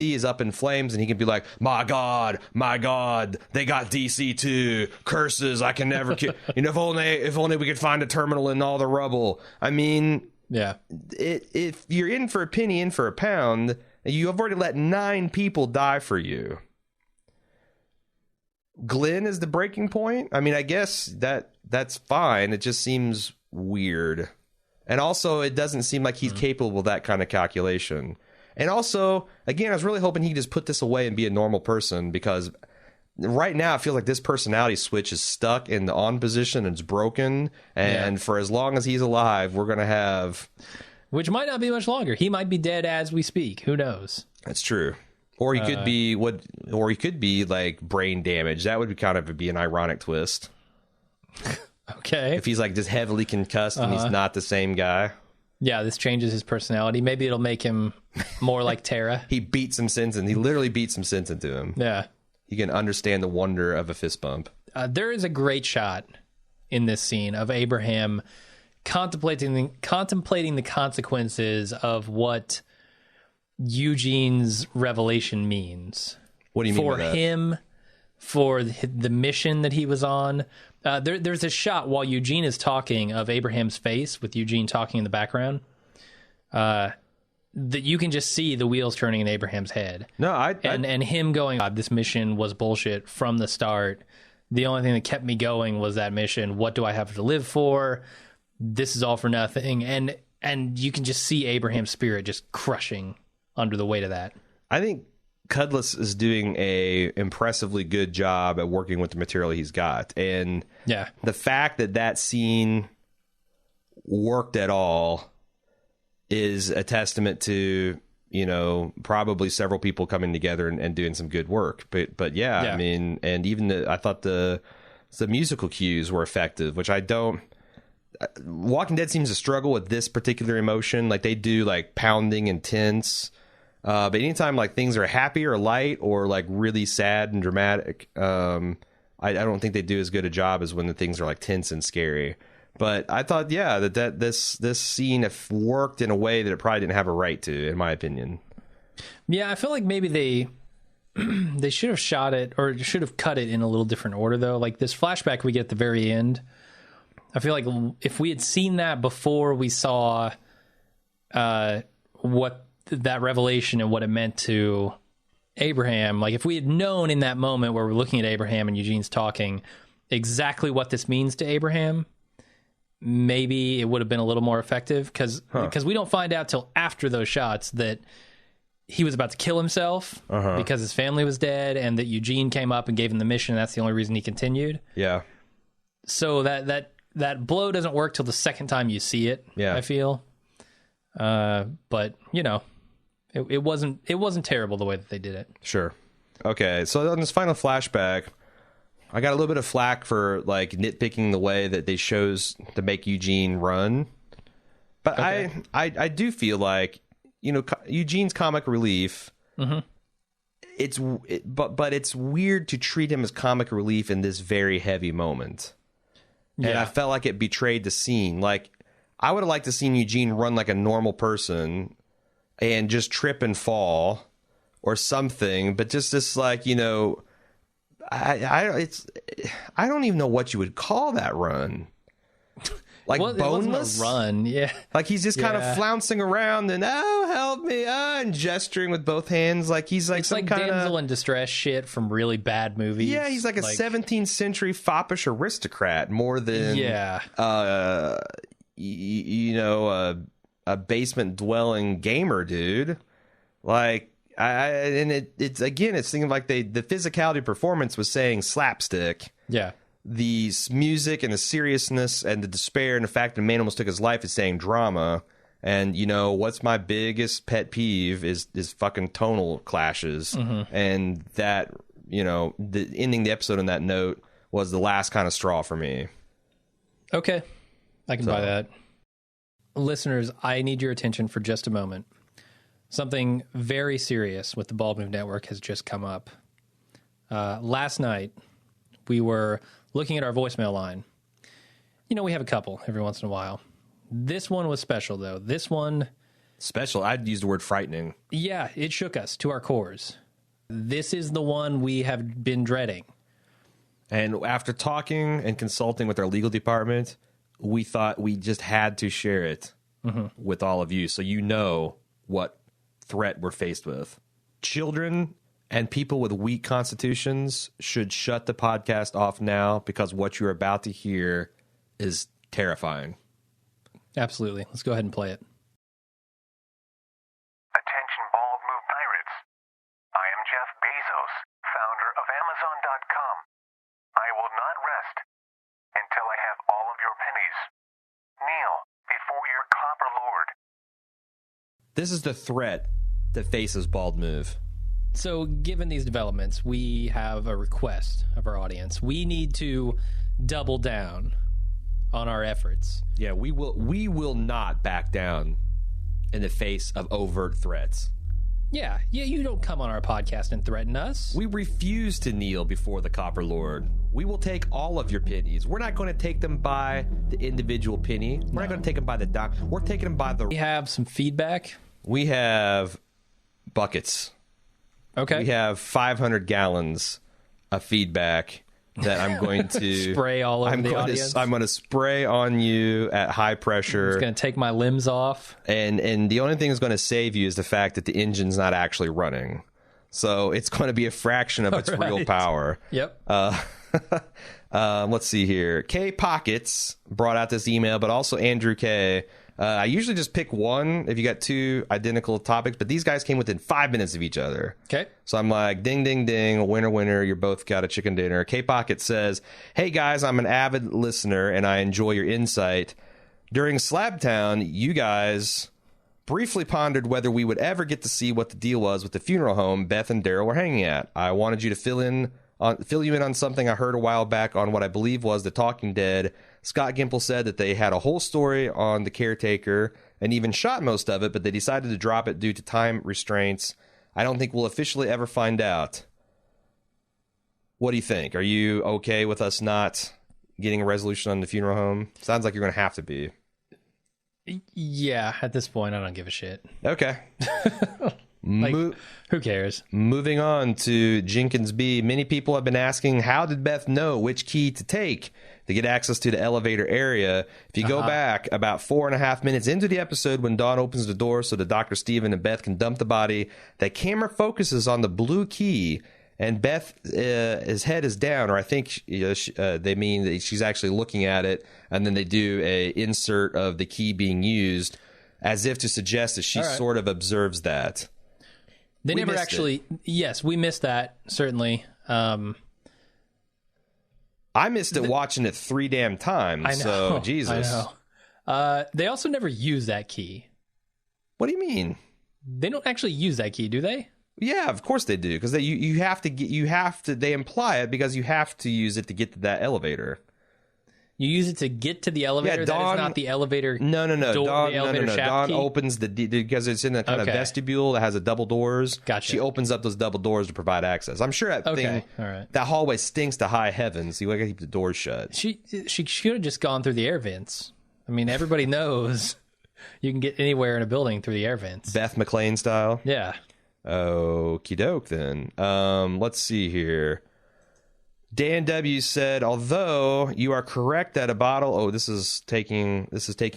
he is up in flames, and he can be like, my God, they got DC too. Curses, I can never kill. If only we could find a terminal in all the rubble. I mean, yeah. If you're in for a penny, in for a pound, you have already let 9 people die for you. Glenn is the breaking point. I mean, I guess that's fine. It just seems weird. And also, it doesn't seem like he's capable of that kind of calculation. And also, again, I was really hoping he could just put this away and be a normal person, because right now I feel like this personality switch is stuck in the on position and it's broken. And for as long as he's alive, we're going to have... Which might not be much longer. He might be dead as we speak. Who knows? That's true. Or he could be like brain damage. That would be an ironic twist. Okay. If he's like just heavily concussed and he's not the same guy. Yeah, this changes his personality. Maybe it'll make him more like Tara. He literally beats some sense into him. Yeah. He can understand the wonder of a fist bump. There is a great shot in this scene of Abraham contemplating the consequences of what Eugene's revelation means. What do you mean for by that? him, for the mission that he was on? There's a shot while Eugene is talking of Abraham's face, with Eugene talking in the background, that you can just see the wheels turning in Abraham's head. No, and him going, God, this mission was bullshit from the start. The only thing that kept me going was that mission. What do I have to live for? This is all for nothing. And you can just see Abraham's spirit just crushing under the weight of that. I think Cudlitz is doing a impressively good job at working with the material he's got. And the fact that scene worked at all is a testament to, probably several people coming together and doing some good work. But yeah, I mean, and even I thought the musical cues were effective, which I don't... Walking Dead seems to struggle with this particular emotion. Like, they do like pounding and tense. But anytime like things are happy or light or like really sad and dramatic, I don't think they do as good a job as when the things are like tense and scary. But I thought, that this scene worked in a way that it probably didn't have a right to, in my opinion. Yeah, I feel like maybe they should have shot it, or should have cut it in a little different order, though. Like this flashback we get at the very end, I feel like if we had seen that before we saw what that revelation and what it meant to Abraham, like if we had known in that moment where we're looking at Abraham and Eugene's talking exactly what this means to Abraham, maybe it would have been a little more effective, because we don't find out till after those shots that he was about to kill himself because his family was dead, and that Eugene came up and gave him the mission. And that's the only reason he continued. Yeah. So that blow doesn't work till the second time you see it. Yeah. I feel. But it wasn't terrible the way that they did it. Sure. Okay. So on this final flashback, I got a little bit of flack for like nitpicking the way that they chose to make Eugene run. But okay. I do feel like, Eugene's comic relief. Mm-hmm. But it's weird to treat him as comic relief in this very heavy moment. Yeah. And I felt like it betrayed the scene. Like, I would have liked to see Eugene run like a normal person and just trip and fall or something. But just this, like, I don't even know what you would call that run. Like, boneless? It wasn't a run, yeah. Like, he's just kind of flouncing around and, oh, help me, and gesturing with both hands. Like, he's like it's some like kind of damsel in distress shit from really bad movies. Yeah, he's like a 17th century foppish aristocrat more than a basement dwelling gamer dude. Like, it's thinking like the physicality performance was saying slapstick. Yeah. The music and the seriousness and the despair and the fact that a man almost took his life is saying drama. And, what's my biggest pet peeve is fucking tonal clashes. Mm-hmm. And that, the ending the episode on that note was the last kind of straw for me. Okay. I can buy that. Listeners, I need your attention for just a moment. Something very serious with the Bald Move Network has just come up. Last night, we were looking at our voicemail line. We have a couple every once in a while. This one was special, though. This one Special. I'd use the word frightening. Yeah, it shook us to our cores. This is the one we have been dreading. And after talking and consulting with our legal department, we thought we just had to share it with all of you so you know what threat we're faced with. Children and people with weak constitutions should shut the podcast off now because what you're about to hear is terrifying. Absolutely. Let's go ahead and play it. Attention bald move pirates. I am Jeff Bezos, founder of Amazon.com. I will not rest until I have all of your pennies. Kneel before your copper lord. This is the threat that faces Bald Move. So, given these developments, we have a request of our audience. We need to double down on our efforts. Yeah, we will not back down in the face of overt threats. Yeah, you don't come on our podcast and threaten us. We refuse to kneel before the Copper Lord. We will take all of your pennies. We're not going to take them by the individual penny. We're not going to take them by the dime. We're taking them by the... We have some feedback. We have buckets. Okay. We have 500 gallons of feedback that I'm going to... spray all over the audience. I'm going to spray on you at high pressure. It's going to take my limbs off. And the only thing that's going to save you is the fact that the engine's not actually running. So it's going to be a fraction of its real power. Yep. Let's see here. K Pockets brought out this email, but also Andrew K. I usually just pick one if you got two identical topics, but these guys came within 5 minutes of each other. Okay. So I'm like, ding, ding, ding, winner, winner, you both got a chicken dinner. K Pocket says, hey guys, I'm an avid listener and I enjoy your insight. During Slabtown, you guys briefly pondered whether we would ever get to see what the deal was with the funeral home Beth and Daryl were hanging at. I wanted you to fill you in on something I heard a while back on what I believe was The Talking Dead. Scott Gimple said that they had a whole story on the caretaker and even shot most of it, but they decided to drop it due to time restraints. I don't think we'll officially ever find out. What do you think? Are you okay with us not getting a resolution on the funeral home? Sounds like you're going to have to be. Yeah, at this point, I don't give a shit. Okay. Who cares? Moving on to Jenkins B. Many people have been asking, how did Beth know which key to take to get access to the elevator area? If you go back about 4.5 minutes into the episode when Dawn opens the door so that Dr. Steven and Beth can dump the body, the camera focuses on the blue key and Beth, his head is down, or I think they mean that she's actually looking at it, and then they do a insert of the key being used as if to suggest that she sort of observes that. They never actually... Yes, we missed that, certainly. I missed it watching it 3 damn times. I know. So, Jesus. I know. They also never use that key. What do you mean? They don't actually use that key, do they? Yeah, of course they do. Because you have to. They imply it because you have to use it to get to that elevator. You use it to get to the elevator? Yeah, Dawn, that is not the elevator. No. Door, Dawn, the elevator shaft Dawn key? opens because it's in a kind of vestibule that has a double doors. Gotcha. She opens up those double doors to provide access. I'm sure that thing, that hallway stinks to high heavens. You got to keep the doors shut. She should have just gone through the air vents. I mean, everybody knows you can get anywhere in a building through the air vents. Beth McLean style. Yeah. Okie doke then. Let's see here. Dan W said, although you are correct that a bottle... this is taking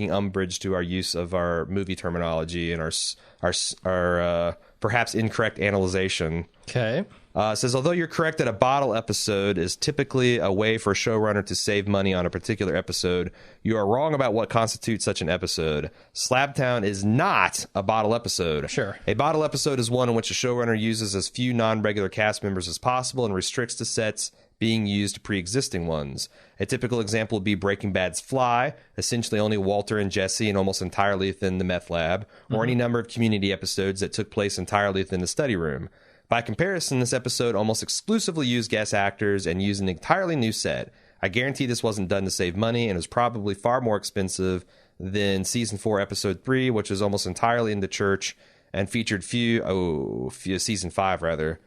umbrage to our use of our movie terminology and our perhaps incorrect analyzation. Okay. Says, although you're correct that a bottle episode is typically a way for a showrunner to save money on a particular episode, you are wrong about what constitutes such an episode. Slabtown is not a bottle episode. Sure. A bottle episode is one in which a showrunner uses as few non-regular cast members as possible and restricts the sets being used to pre-existing ones. A typical example would be Breaking Bad's Fly, essentially only Walter and Jesse and almost entirely within the meth lab, or any number of Community episodes that took place entirely within the study room. By comparison, this episode almost exclusively used guest actors and used an entirely new set. I guarantee this wasn't done to save money and was probably far more expensive than Season 4, Episode 3, which was almost entirely in the church and featured Season 5, rather.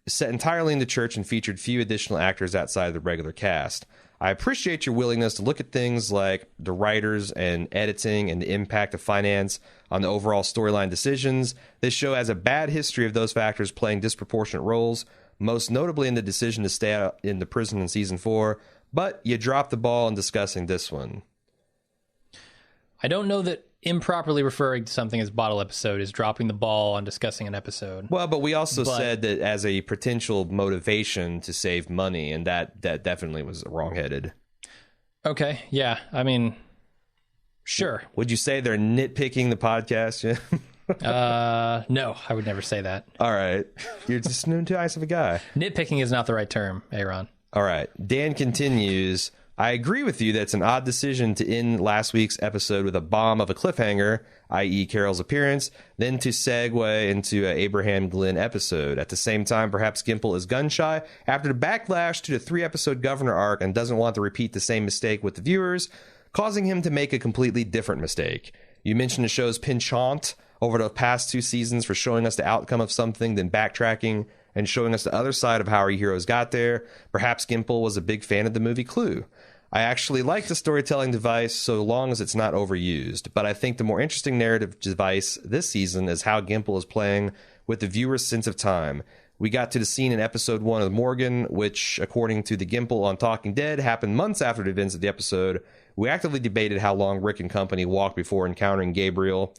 set entirely in the church and featured few additional actors outside of the regular cast. I appreciate your willingness to look at things like the writers and editing and the impact of finance on the overall storyline decisions. This show has a bad history of those factors playing disproportionate roles, most notably in the decision to stay out in the prison in season 4, but you dropped the ball in discussing this one. I don't know that improperly referring to something as bottle episode is dropping the ball on discussing an episode. Well, but we also said that as a potential motivation to save money, and that definitely was wrongheaded. Okay, yeah, I mean, sure. Would you say they're nitpicking the podcast? No, I would never say that. All right. You're just too nice of a guy. Nitpicking is not the right term, Aaron. All right. Dan continues, I agree with you that it's an odd decision to end last week's episode with a bomb of a cliffhanger, i.e. Carol's appearance, then to segue into an Abraham Glenn episode. At the same time, perhaps Gimple is gun-shy after the backlash to the 3-episode Governor arc and doesn't want to repeat the same mistake with the viewers, causing him to make a completely different mistake. You mentioned the show's penchant over the past 2 seasons for showing us the outcome of something, then backtracking and showing us the other side of how our heroes got there. Perhaps Gimple was a big fan of the movie Clue. I actually like the storytelling device so long as it's not overused, but I think the more interesting narrative device this season is how Gimple is playing with the viewer's sense of time. We got to the scene in episode 1 of Morgan, which, according to the Gimple on Talking Dead, happened months after the events of the episode. We actively debated how long Rick and company walked before encountering Gabriel.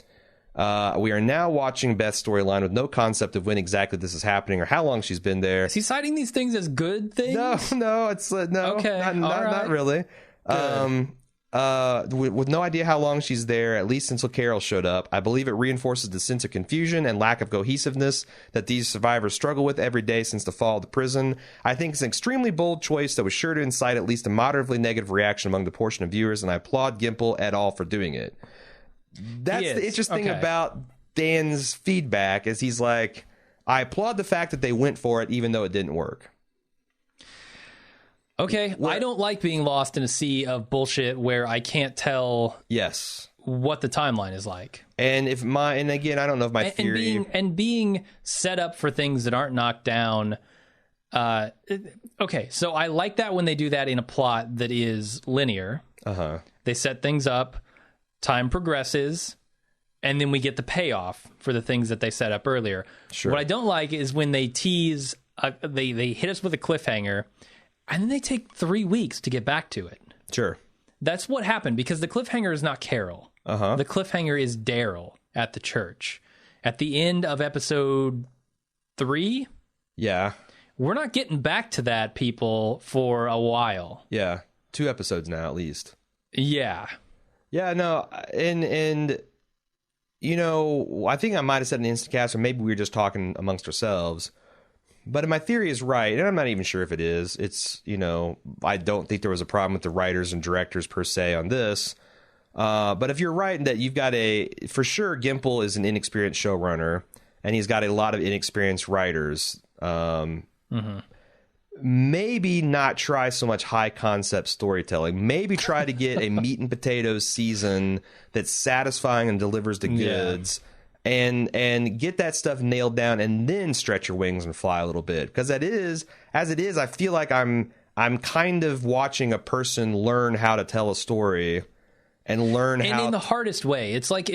We are now watching Beth's storyline with no concept of when exactly this is happening or how long she's been there. Is he citing these things as good things? No, it's no, okay, not really. With no idea how long she's there, at least until Carol showed up. I believe it reinforces the sense of confusion and lack of cohesiveness that these survivors struggle with every day since the fall of the prison. I think it's an extremely bold choice that was sure to incite at least a moderately negative reaction among the portion of viewers, and I applaud Gimple et al. For doing it. That's the interesting thing about Dan's feedback is he's like, I applaud the fact that they went for it even though it didn't work. Okay, I don't like being lost in a sea of bullshit where I can't tell what the timeline is like. And again, I don't know if my theory... And being set up for things that aren't knocked down... okay, so I like that when they do that in a plot that is linear. Uh-huh. They set things up, time progresses, and then we get the payoff for the things that they set up earlier. Sure. What I don't like is when they tease, they hit us with a cliffhanger, and then they take 3 weeks to get back to it. Sure. That's what happened, because the cliffhanger is not Carol. Uh-huh. The cliffhanger is Daryl at the church. At the end of episode 3? Yeah. We're not getting back to that, people, for a while. Yeah. 2 episodes now, at least. Yeah. Yeah, no, and you know, I think I might have said in the Instacast, or maybe we were just talking amongst ourselves, but my theory is right, and I'm not even sure if it is. It's, you know, I don't think there was a problem with the writers and directors per se on this, but if you're right in that you've got for sure, Gimple is an inexperienced showrunner, and he's got a lot of inexperienced writers. Maybe not try so much high concept storytelling. Maybe try to get a meat and potatoes season that's satisfying and delivers the goods, and get that stuff nailed down, and then stretch your wings and fly a little bit. Because as it is, I feel like I'm kind of watching a person learn how to tell a story and learn how. And in the hardest way, it's like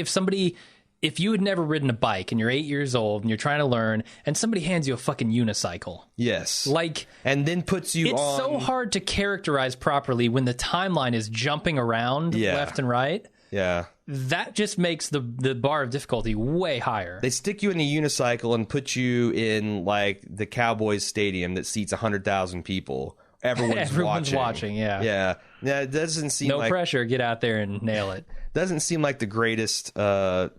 if you had never ridden a bike and you're 8 years old and you're trying to learn, and somebody hands you a fucking unicycle. Yes. Like, and then puts you it's on. It's so hard to characterize properly when the timeline is jumping around left and right. Yeah. That just makes the bar of difficulty way higher. They stick you in the unicycle and put you in, like, the Cowboys stadium that seats 100,000 people. Everyone's watching. Yeah. Yeah, it doesn't seem no pressure. Get out there and nail it. Doesn't seem like the greatest the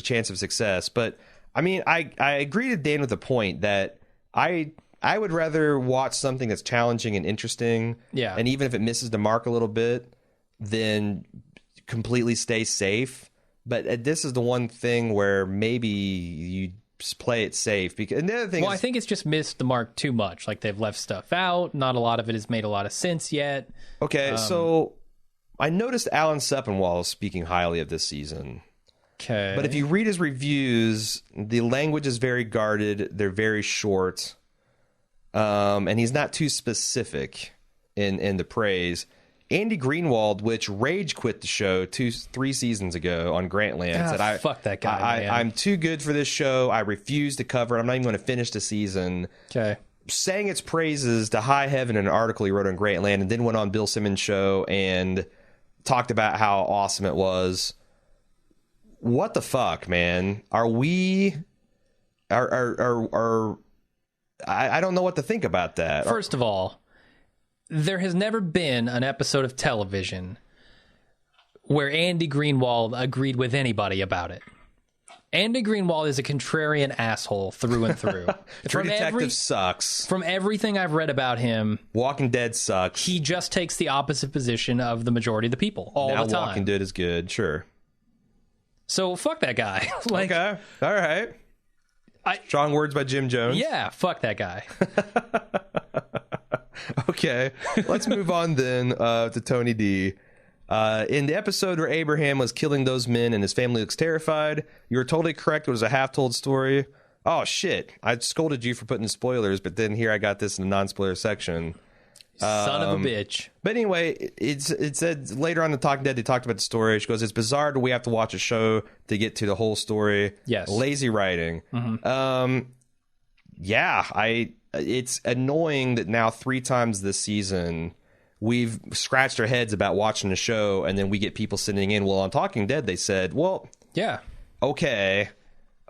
chance of success. But, I mean, I agree to Dan with the point that I would rather watch something that's challenging and interesting. Yeah. And even if it misses the mark a little bit, then completely stay safe. But this is the one thing where maybe you play it safe, because and the other thing I think it's just missed the mark too much. Like, they've left stuff out. Not a lot of it has made a lot of sense yet. Okay, so I noticed Alan Sepinwall speaking highly of this season. Okay. But if you read his reviews, the language is very guarded. They're very short. and he's not too specific in the praise. Andy Greenwald, which rage quit the show 3 seasons ago on Grantland, said, fuck that guy, I'm too good for this show. I refuse to cover it. I'm not even going to finish the season. Okay. Sang its praises to high heaven in an article he wrote on Grantland, and then went on Bill Simmons' show and talked about how awesome it was. What the fuck, man? I don't know what to think about that. First of all, there has never been an episode of television where Andy Greenwald agreed with anybody about it. Andy Greenwald is a contrarian asshole through and through. True Detective sucks. From everything I've read about him, Walking Dead sucks. He just takes the opposite position of the majority of the people all the time. Walking Dead is good, sure. So fuck that guy. Okay, all right. Strong words by Jim Jones. Yeah, fuck that guy. Okay, let's move on then to Tony D. In the episode where Abraham was killing those men and his family looks terrified, you were totally correct. It was a half-told story. Oh, shit. I scolded you for putting spoilers, but then here I got this in the non-spoiler section. Son of a bitch. But anyway, it said later on in The Talking Dead, they talked about the story. She goes, it's bizarre that we have to watch a show to get to the whole story. Yes. Lazy writing. Mm-hmm. It's annoying that now 3 times this season we've scratched our heads about watching the show, and then we get people sending in, well, on Talking Dead, they said, well, yeah, okay.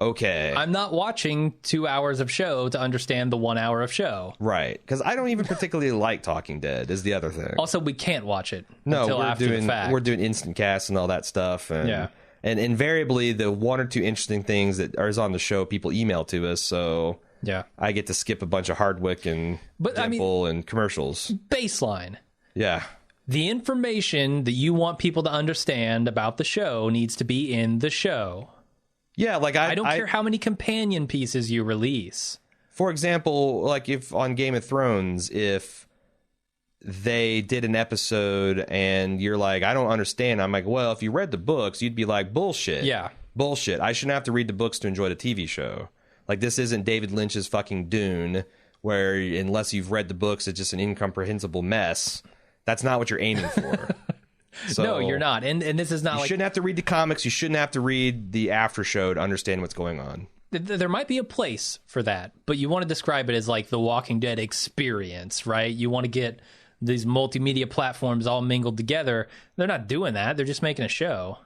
I'm not watching 2 hours of show to understand the 1 hour of show. Right, because I don't even particularly like Talking Dead is the other thing. Also, we can't watch it until after the fact. We're doing instant casts and all that stuff. And, yeah. And invariably, the 1 or 2 interesting things that are on the show, people email to us, so yeah, I get to skip a bunch of Hardwick and Dimple and commercials. Baseline. Yeah. The information that you want people to understand about the show needs to be in the show. Yeah, like I don't care how many companion pieces you release. For example, like if on Game of Thrones, if they did an episode and you're like, I don't understand. I'm like, well, if you read the books, you'd be like, bullshit. Yeah. Bullshit. I shouldn't have to read the books to enjoy the TV show. Like, this isn't David Lynch's fucking Dune, where unless you've read the books, it's just an incomprehensible mess. That's not what you're aiming for. So, no, you're not. And this is not you shouldn't have to read the comics. You shouldn't have to read the after show to understand what's going on. There might be a place for that, but you want to describe it as like the Walking Dead experience, right? You want to get these multimedia platforms all mingled together. They're not doing that. They're just making a show.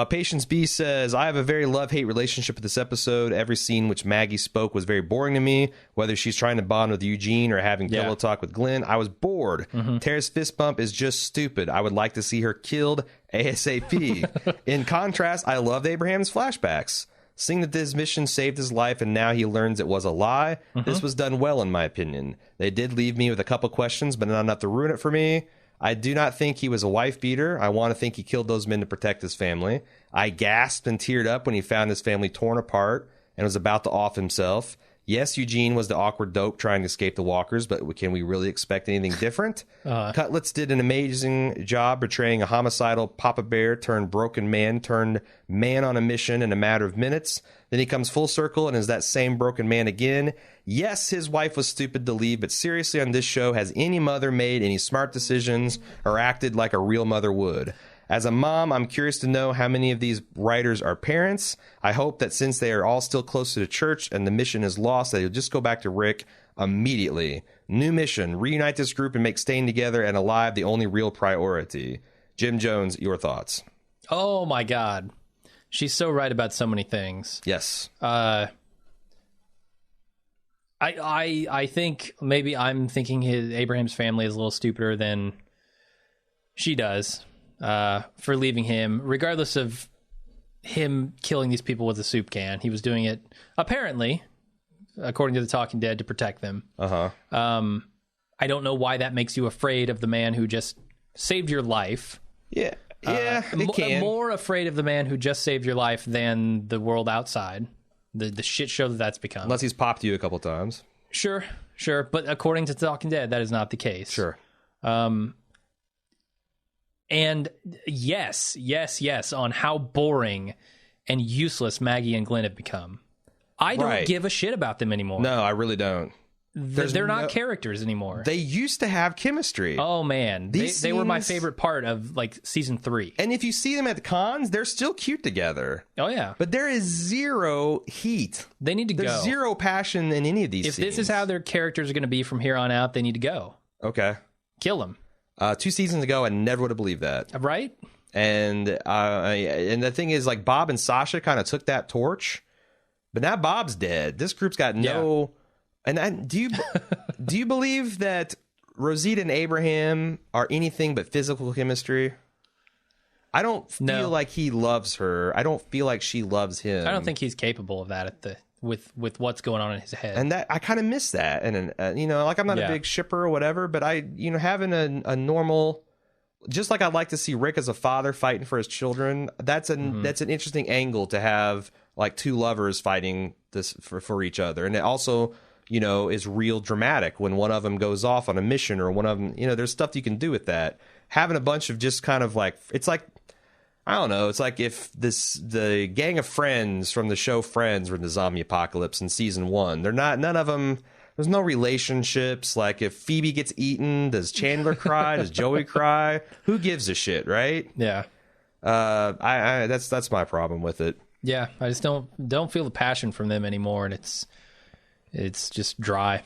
Patience B says, I have a very love-hate relationship with this episode. Every scene which Maggie spoke was very boring to me. Whether she's trying to bond with Eugene or having pillow talk with Glenn, I was bored. Tara's fist bump is just stupid. I would like to see her killed ASAP. In contrast, I loved Abraham's flashbacks. Seeing that this mission saved his life and now he learns it was a lie, this was done well in my opinion. They did leave me with a couple questions, but not enough to ruin it for me. I do not think he was a wife beater. I want to think he killed those men to protect his family. I gasped and teared up when he found his family torn apart and was about to off himself. Yes, Eugene was the awkward dope trying to escape the walkers, but can we really expect anything different? Cutlets did an amazing job portraying a homicidal Papa Bear turned broken man turned man on a mission in a matter of minutes. Then he comes full circle and is that same broken man again. Yes, his wife was stupid to leave, but seriously, on this show, has any mother made any smart decisions or acted like a real mother would? As a mom, I'm curious to know how many of these writers are parents. I hope that since they are all still close to the church and the mission is lost, that they'll just go back to Rick immediately. New mission, reunite this group and make staying together and alive the only real priority. Jim Jones, your thoughts? Oh, my God. She's so right about so many things. Yes. I think maybe I'm thinking Abraham's family is a little stupider than she does for leaving him, regardless of him killing these people with a soup can. He was doing it, apparently, according to the Talking Dead, to protect them. I don't know why that makes you afraid of the man who just saved your life. Yeah. Yeah, it can. More afraid of the man who just saved your life than the world outside. The shit show that's become. Unless he's popped you a couple times. Sure. But according to Talking Dead, that is not the case. Sure. And yes, on how boring and useless Maggie and Glenn have become. I don't give a shit about them anymore. No, I really don't. they're not characters anymore. They used to have chemistry. Oh man, they were my favorite part of like season 3. And if you see them at the cons, they're still cute together. Oh yeah, but there is zero heat. They need to go. There's zero passion in any of these. If this is how their characters are going to be from here on out, they need to go. Okay, kill them. 2 seasons ago, I never would have believed that. Right. And the thing is, like, Bob and Sasha kind of took that torch, but now Bob's dead. This group's got no. Yeah. And do you believe that Rosita and Abraham are anything but physical chemistry? I don't feel like he loves her. I don't feel like she loves him. I don't think he's capable of that with what's going on in his head. And that I kind of miss that. And like, I'm not a big shipper or whatever, but having a normal. Just like I'd like to see Rick as a father fighting for his children, that's an interesting angle to have, like, 2 lovers fighting this for each other. And it also, is real dramatic when one of them goes off on a mission, or one of them, there's stuff you can do with that. Having a bunch of just kind of like, it's like, I don't know, it's like if the gang of friends from the show Friends were in the zombie apocalypse in season 1. None of them. There's no relationships. Like, if Phoebe gets eaten, does Chandler cry? Does Joey cry? Who gives a shit, right? Yeah. That's my problem with it. Yeah, I just don't feel the passion from them anymore, and it's just dry.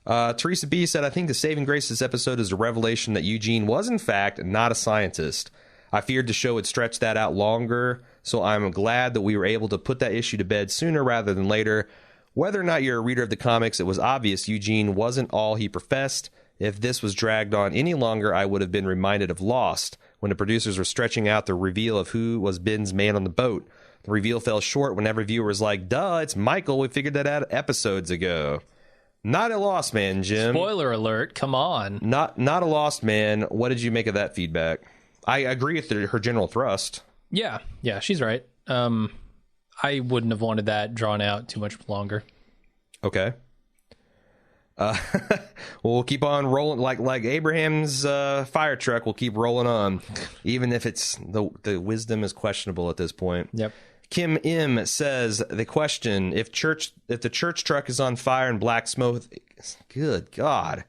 Teresa B said, I think the saving grace of this episode is the revelation that Eugene was, in fact, not a scientist. I feared the show would stretch that out longer, so I'm glad that we were able to put that issue to bed sooner rather than later. Whether or not you're a reader of the comics, it was obvious Eugene wasn't all he professed. If this was dragged on any longer, I would have been reminded of Lost, when the producers were stretching out the reveal of who was Ben's man on the boat. The reveal fell short when every viewer was like, duh, it's Michael. We figured that out episodes ago. Not a Lost Man, Jim. Spoiler alert, come on. Not a Lost Man. What did you make of that feedback? I agree with her general thrust. Yeah, she's right. I wouldn't have wanted that drawn out too much longer. Okay. We'll keep on rolling like Abraham's fire truck. We'll keep rolling on, even if it's the wisdom is questionable at this point. Yep. Kim M says the question: if the church truck is on fire and black smoke, good God,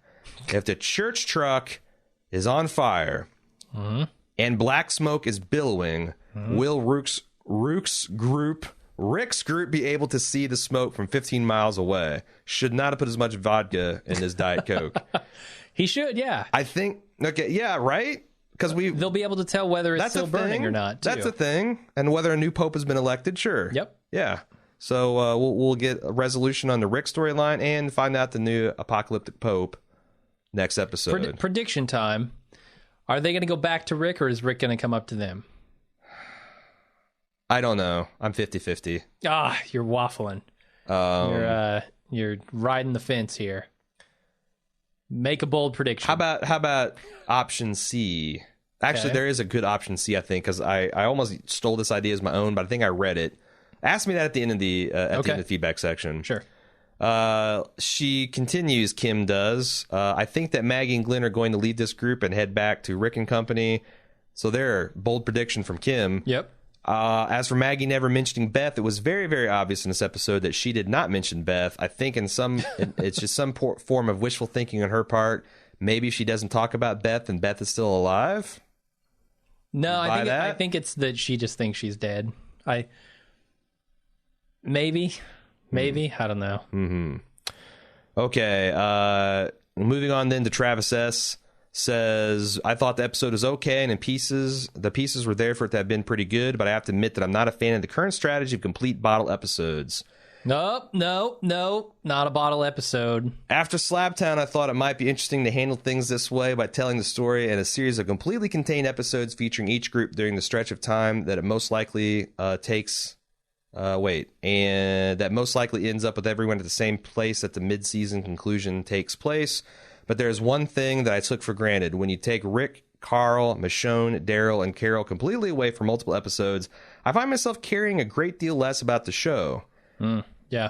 if the church truck is on fire and black smoke is billowing, will Rick's group be able to see the smoke from 15 miles away? Should not have put as much vodka in his Diet Coke. He should, yeah. I think, okay, yeah, right? Because they'll be able to tell whether it's still burning or not, too. That's a thing. And whether a new pope has been elected, sure. Yep. Yeah. So we'll get a resolution on the Rick storyline and find out the new apocalyptic pope next episode. Prediction time. Are they going to go back to Rick, or is Rick going to come up to them? I don't know. I'm 50-50. You're waffling. You're riding the fence here. Make a bold prediction. How about option C? Actually, there is a good option C, I think, because I almost stole this idea as my own, but I think I read it. Ask me that at the end of the end of the feedback section. Sure. She continues, Kim does. I think that Maggie and Glenn are going to leave this group and head back to Rick and Company. So there, bold prediction from Kim. Yep. As for Maggie never mentioning Beth, it was very, very obvious in this episode that she did not mention Beth. I think it's just some form of wishful thinking on her part. Maybe she doesn't talk about Beth and Beth is still alive. No, I think it's that she just thinks she's dead. Maybe, I don't know. Mm-hmm. Okay, moving on then to Travis S. Says, I thought the episode was okay, and the pieces were there for it to have been pretty good, but I have to admit that I'm not a fan of the current strategy of complete bottle episodes. No, not a bottle episode. After Slabtown, I thought it might be interesting to handle things this way by telling the story in a series of completely contained episodes featuring each group during the stretch of time that it most likely that most likely ends up with everyone at the same place at the mid-season conclusion takes place. But there's one thing that I took for granted. When you take Rick, Carl, Michonne, Daryl, and Carol completely away for multiple episodes, I find myself caring a great deal less about the show. Yeah.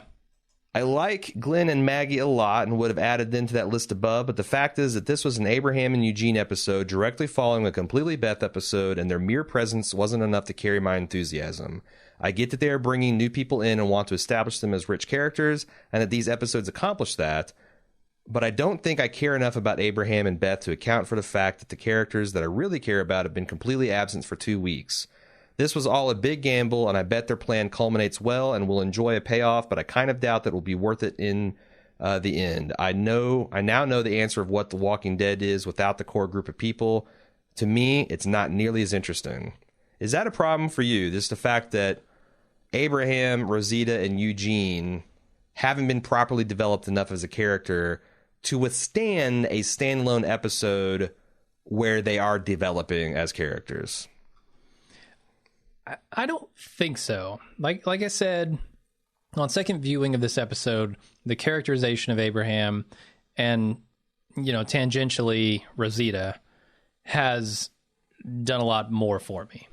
I like Glenn and Maggie a lot and would have added them to that list above, but the fact is that this was an Abraham and Eugene episode directly following a completely Beth episode, and their mere presence wasn't enough to carry my enthusiasm. I get that they are bringing new people in and want to establish them as rich characters, and that these episodes accomplish that, but I don't think I care enough about Abraham and Beth to account for the fact that the characters that I really care about have been completely absent for 2 weeks. This was all a big gamble, and I bet their plan culminates well and will enjoy a payoff, but I kind of doubt that it will be worth it in the end. I now know the answer of what The Walking Dead is without the core group of people. To me, it's not nearly as interesting. Is that a problem for you? Just the fact that Abraham, Rosita, and Eugene haven't been properly developed enough as a character to withstand a standalone episode where they are developing as characters? I don't think so. Like I said, on second viewing of this episode, the characterization of Abraham and, tangentially Rosita has done a lot more for me.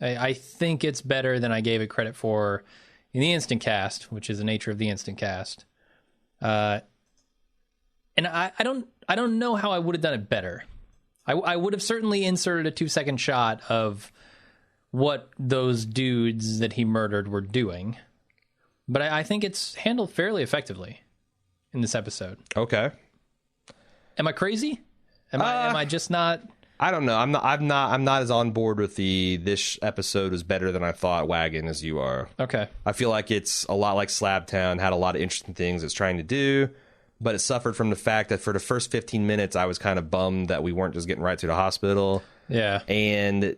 I think it's better than I gave it credit for in the instant cast, which is the nature of the instant cast. And I don't know how I would have done it better. I would have certainly inserted a 2-second shot of what those dudes that he murdered were doing. But I think it's handled fairly effectively in this episode. Okay. Am I crazy? Am I just not? I don't know. I'm not as on board with this episode is better than I thought wagon as you are. Okay. I feel like it's a lot like Slabtown, had a lot of interesting things it's trying to do, but it suffered from the fact that for the first 15 minutes I was kind of bummed that we weren't just getting right to the hospital. Yeah. And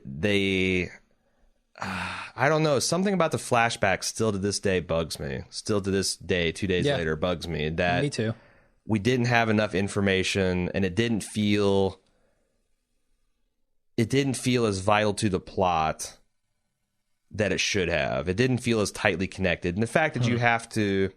I don't know. Something about the flashback still to this day bugs me. Still to this day, 2 days later, bugs me. That me too. We didn't have enough information, and it didn't feel as vital to the plot that it should have. It didn't feel as tightly connected. And the fact that you have to,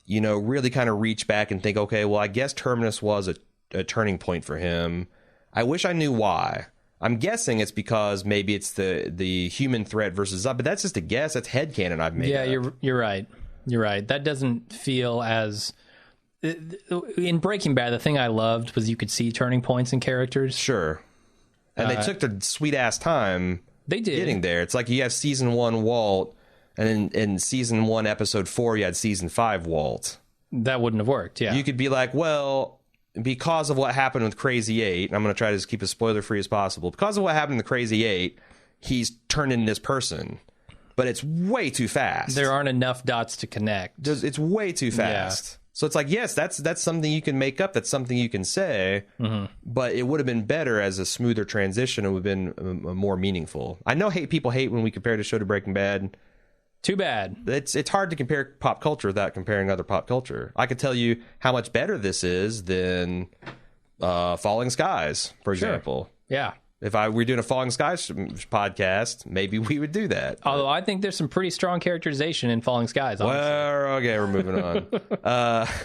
really kind of reach back and think, okay, well, I guess Terminus was a turning point for him. I wish I knew why. I'm guessing it's because maybe it's the human threat versus but that's just a guess. That's headcanon I've made. Yeah, you're right. You're right. That doesn't feel as in Breaking Bad. The thing I loved was you could see turning points in characters. Sure, and they took their sweet ass time. They did getting there. It's like you have season 1 Walt, and in season 1 episode 4 you had season 5 Walt. That wouldn't have worked. Yeah, you could be like, well, because of what happened with Crazy 8, and I'm going to try to just keep as spoiler-free as possible, because of what happened in the Crazy 8, he's turned into this person. But it's way too fast. There aren't enough dots to connect. It's way too fast. Yeah. So it's like, yes, that's something you can make up. That's something you can say. Mm-hmm. But it would have been better as a smoother transition. It would have been more meaningful. I know people hate when we compare the show to Breaking Bad. Too bad. It's hard to compare pop culture without comparing other pop culture. I could tell you how much better this is than Falling Skies, for example. Yeah. If we're doing a Falling Skies podcast, maybe we would do that. Although I think there's some pretty strong characterization in Falling Skies. Honestly. Well, okay, we're moving on.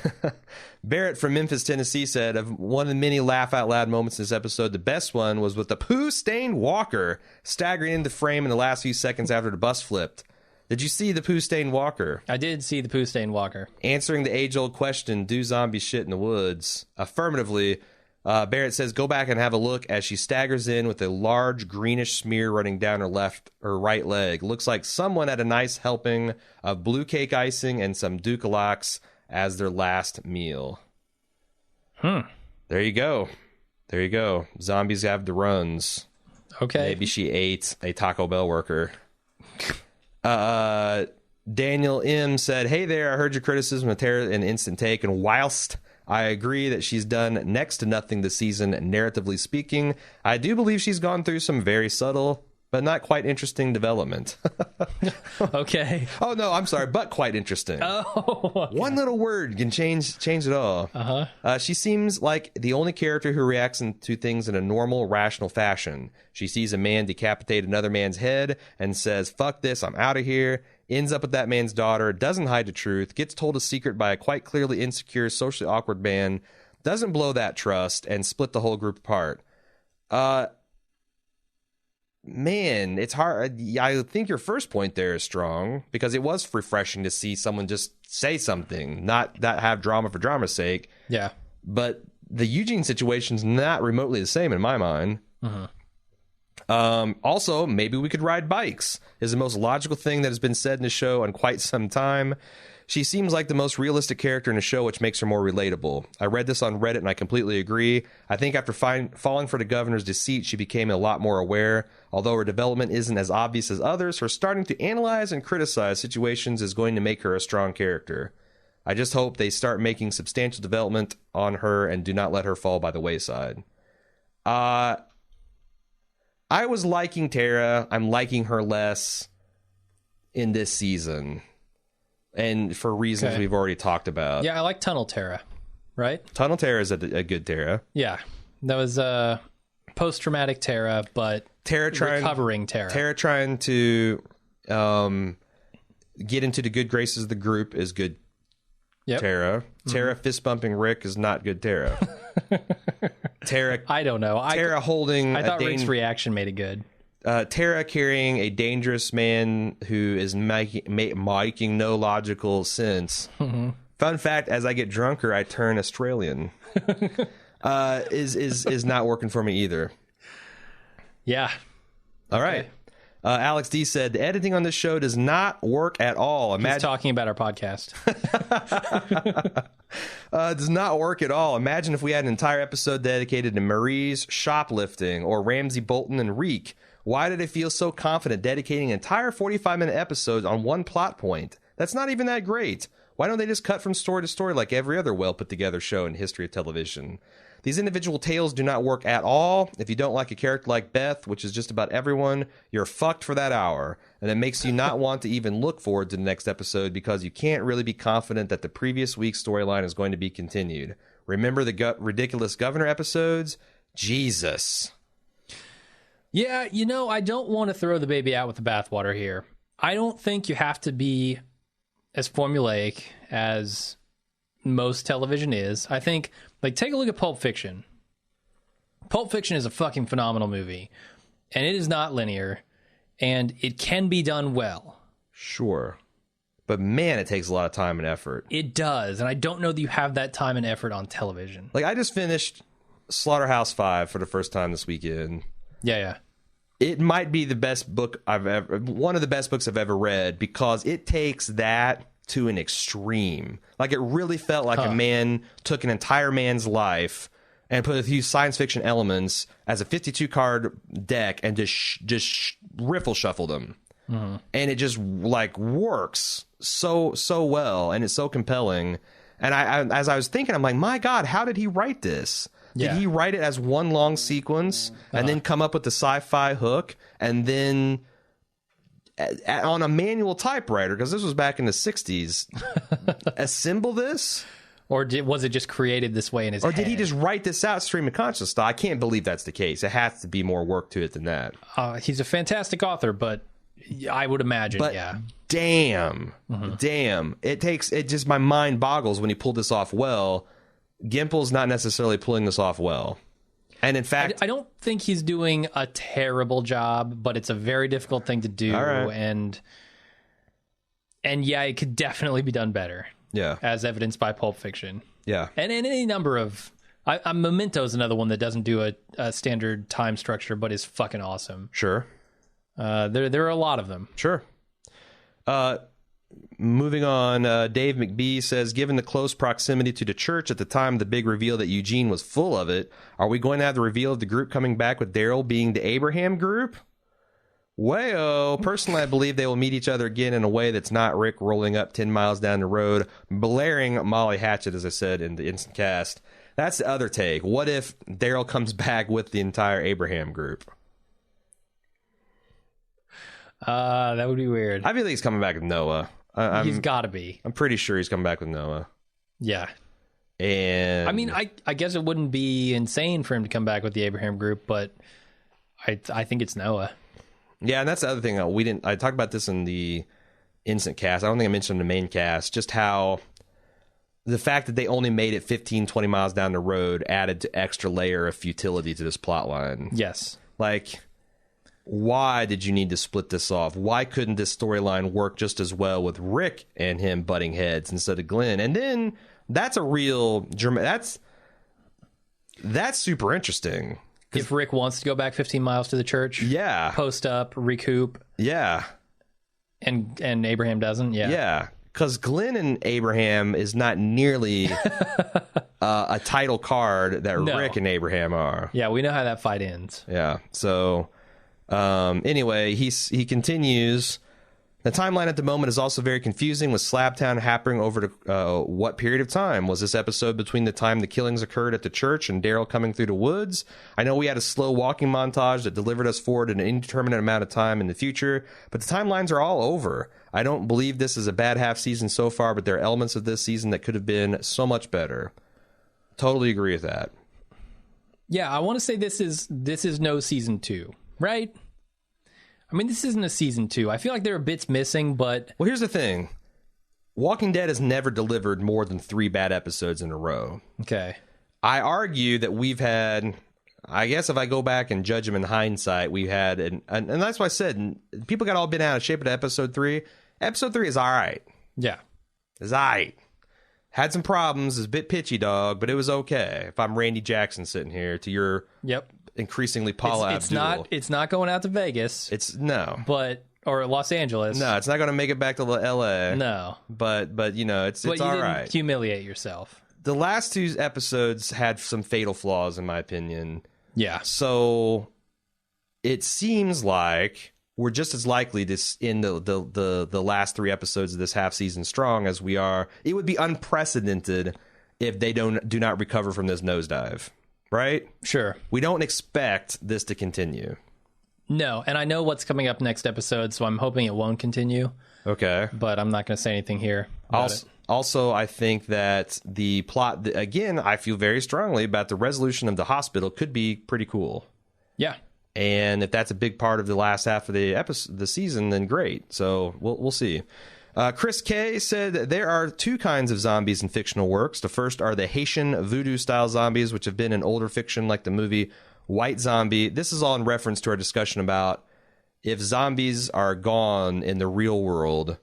Barrett from Memphis, Tennessee said, of one of the many laugh out loud moments in this episode, the best one was with the poo-stained walker staggering into frame in the last few seconds after the bus flipped. Did you see the poo-stained walker? I did see the poo-stained walker. Answering the age-old question, do zombies shit in the woods? Affirmatively, Barrett says, go back and have a look as she staggers in with a large greenish smear running down her left or right leg. Looks like someone had a nice helping of blue cake icing and some Dukalaks as their last meal. There you go. There you go. Zombies have the runs. Okay. Maybe she ate a Taco Bell worker. Daniel M. said, hey there, I heard your criticism of Tara in Instant Take, and whilst I agree that she's done next to nothing this season, narratively speaking, I do believe she's gone through some very subtle but not quite interesting development. Okay. Oh, no, I'm sorry, but quite interesting. Oh. Okay. One little word can change it all. Uh-huh. She seems like the only character who reacts to things in a normal, rational fashion. She sees a man decapitate another man's head and says, fuck this, I'm out of here. Ends up with that man's daughter, doesn't hide the truth, gets told a secret by a quite clearly insecure, socially awkward man, doesn't blow that trust, and split the whole group apart. Man, it's hard. I think your first point there is strong because it was refreshing to see someone just say something, not that have drama for drama's sake. Yeah. But the Eugene situation's not remotely the same in my mind. Also, maybe we could ride bikes is the most logical thing that has been said in the show in quite some time. She seems like the most realistic character in the show, which makes her more relatable. I read this on Reddit and I completely agree. I think after falling for the governor's deceit, she became a lot more aware. Although her development isn't as obvious as others, her starting to analyze and criticize situations is going to make her a strong character. I just hope they start making substantial development on her and do not let her fall by the wayside. I was liking Tara. I'm liking her less in this season. And for reasons we've already talked about. Yeah, I like Tunnel Tara, right? Tunnel Tara is a good Tara. Yeah, that was post-traumatic Tara, but recovering Tara. Tara trying to get into the good graces of the group is good Tara. Tara fist-bumping Rick is not good Tara. Tara... I don't know. Tara holding... I thought Rick's reaction made it good. Tara carrying a dangerous man who is making no logical sense. Mm-hmm. Fun fact: as I get drunker, I turn Australian. Is not working for me either. Yeah. All right. Alex D said the editing on this show does not work at all. He's talking about our podcast. Does not work at all. Imagine if we had an entire episode dedicated to Marie's shoplifting or Ramsey Bolton and Reek. Why did I feel so confident dedicating an entire 45-minute episode on one plot point? That's not even that great. Why don't they just cut from story to story like every other well-put-together show in history of television? These individual tales do not work at all. If you don't like a character like Beth, which is just about everyone, you're fucked for that hour. And it makes you not want to even look forward to the next episode because you can't really be confident that the previous week's storyline is going to be continued. Remember the ridiculous governor episodes? Jesus. Yeah, I don't want to throw the baby out with the bathwater here. I don't think you have to be as formulaic as most television is. I think, take a look at Pulp Fiction. Pulp Fiction is a fucking phenomenal movie, and it is not linear, and it can be done well. Sure. But man, it takes a lot of time and effort. It does, and I don't know that you have that time and effort on television. I just finished Slaughterhouse-5 for the first time this weekend. Yeah. It might be one of the best books I've ever read because it takes that to an extreme. It really felt like a man took an entire man's life and put a few science fiction elements as a 52-card deck and just riffle shuffled them. Mm-hmm. And it just works so well, and it's so compelling. And I as I was thinking, I'm like, my God, how did he write this? Did he write it as one long sequence and then come up with the sci-fi hook and then on a manual typewriter, because this was back in the 60s, assemble this? Or was it just created this way in his head? Or did he just write this out stream of consciousness style? I can't believe that's the case. It has to be more work to it than that. He's a fantastic author, but I would imagine, Damn. My mind boggles when he pulled this off well. Gimple's not necessarily pulling this off well. And in fact, I don't think he's doing a terrible job, but it's a very difficult thing to do. All right. And yeah, it could definitely be done better. Yeah. As evidenced by Pulp Fiction. Yeah. And in any number of... Memento is another one that doesn't do a standard time structure, but is fucking awesome. Sure. There are a lot of them. Sure. Moving on, Dave McBee says, given the close proximity to the church at the time of the big reveal that Eugene was full of it, are we going to have the reveal of the group coming back with Daryl being the Abraham group? Wayo. Personally, I believe they will meet each other again in a way that's not Rick rolling up 10 miles down the road, blaring Molly Hatchet, as I said in the instant cast. That's the other take. What if Daryl comes back with the entire Abraham group? That would be weird. I feel like he's coming back with Noah. He's got to be. I'm pretty sure he's coming back with Noah. Yeah. And I guess it wouldn't be insane for him to come back with the Abraham group, but I think it's Noah. Yeah, and that's the other thing. I talked about this in the instant cast. I don't think I mentioned in the main cast, just how the fact that they only made it 15, 20 miles down the road added to extra layer of futility to this plot line. Yes. Why did you need to split this off? Why couldn't this storyline work just as well with Rick and him butting heads instead of Glenn? And then that's a real that's super interesting. If Rick wants to go back 15 miles to the church, yeah, post up, recoup, yeah, and Abraham doesn't, yeah, because Glenn and Abraham is not nearly a title card that Rick and Abraham are. Yeah, we know how that fight ends. Yeah. So anyway, he continues. The timeline at the moment is also very confusing, with Slabtown happening over to what period of time? Was this episode between the time the killings occurred at the church and Daryl coming through the woods? I know we had a slow walking montage that delivered us forward in an indeterminate amount of time in the future, but the timelines are all over. I don't believe this is a bad half season so far, but there are elements of this season that could have been so much better. Totally agree with that. Yeah, I want to say this is no season 2, right? I mean, this isn't a season 2. I feel like there are bits missing, but... Well, here's the thing. Walking Dead has never delivered more than 3 bad episodes in a row. Okay. I argue that we've had... I guess if I go back and judge them in hindsight, we had... And that's why I said, people got all bent out of shape at episode 3. Episode 3 is all right. Yeah. It's all right. Had some problems. It's a bit pitchy, dog, but it was okay. If I'm Randy Jackson sitting here to your... Yep. Increasingly Paula Abdul. It's not going out to Vegas. Or Los Angeles. No, it's not going to make it back to LA. No. But you know, it's all right. Humiliate yourself. The last 2 episodes had some fatal flaws in my opinion. Yeah. So it seems like we're just as likely to end the last 3 episodes of this half season strong as we are. It would be unprecedented if they do not recover from this nosedive. Right? Sure. We don't expect this to continue. No, and I know what's coming up next episode, so I'm hoping it won't continue. Okay. But I'm not going to say anything here. Also, I think that the plot, again, I feel very strongly about the resolution of the hospital could be pretty cool. Yeah. And if that's a big part of the last half of the season, then great. So we'll see. Chris K said there are 2 kinds of zombies in fictional works. The first are the Haitian voodoo-style zombies, which have been in older fiction like the movie White Zombie. This is all in reference to our discussion about if zombies are gone in the real world,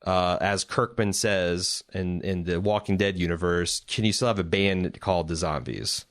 as Kirkman says in the Walking Dead universe, can you still have a band called the Zombies?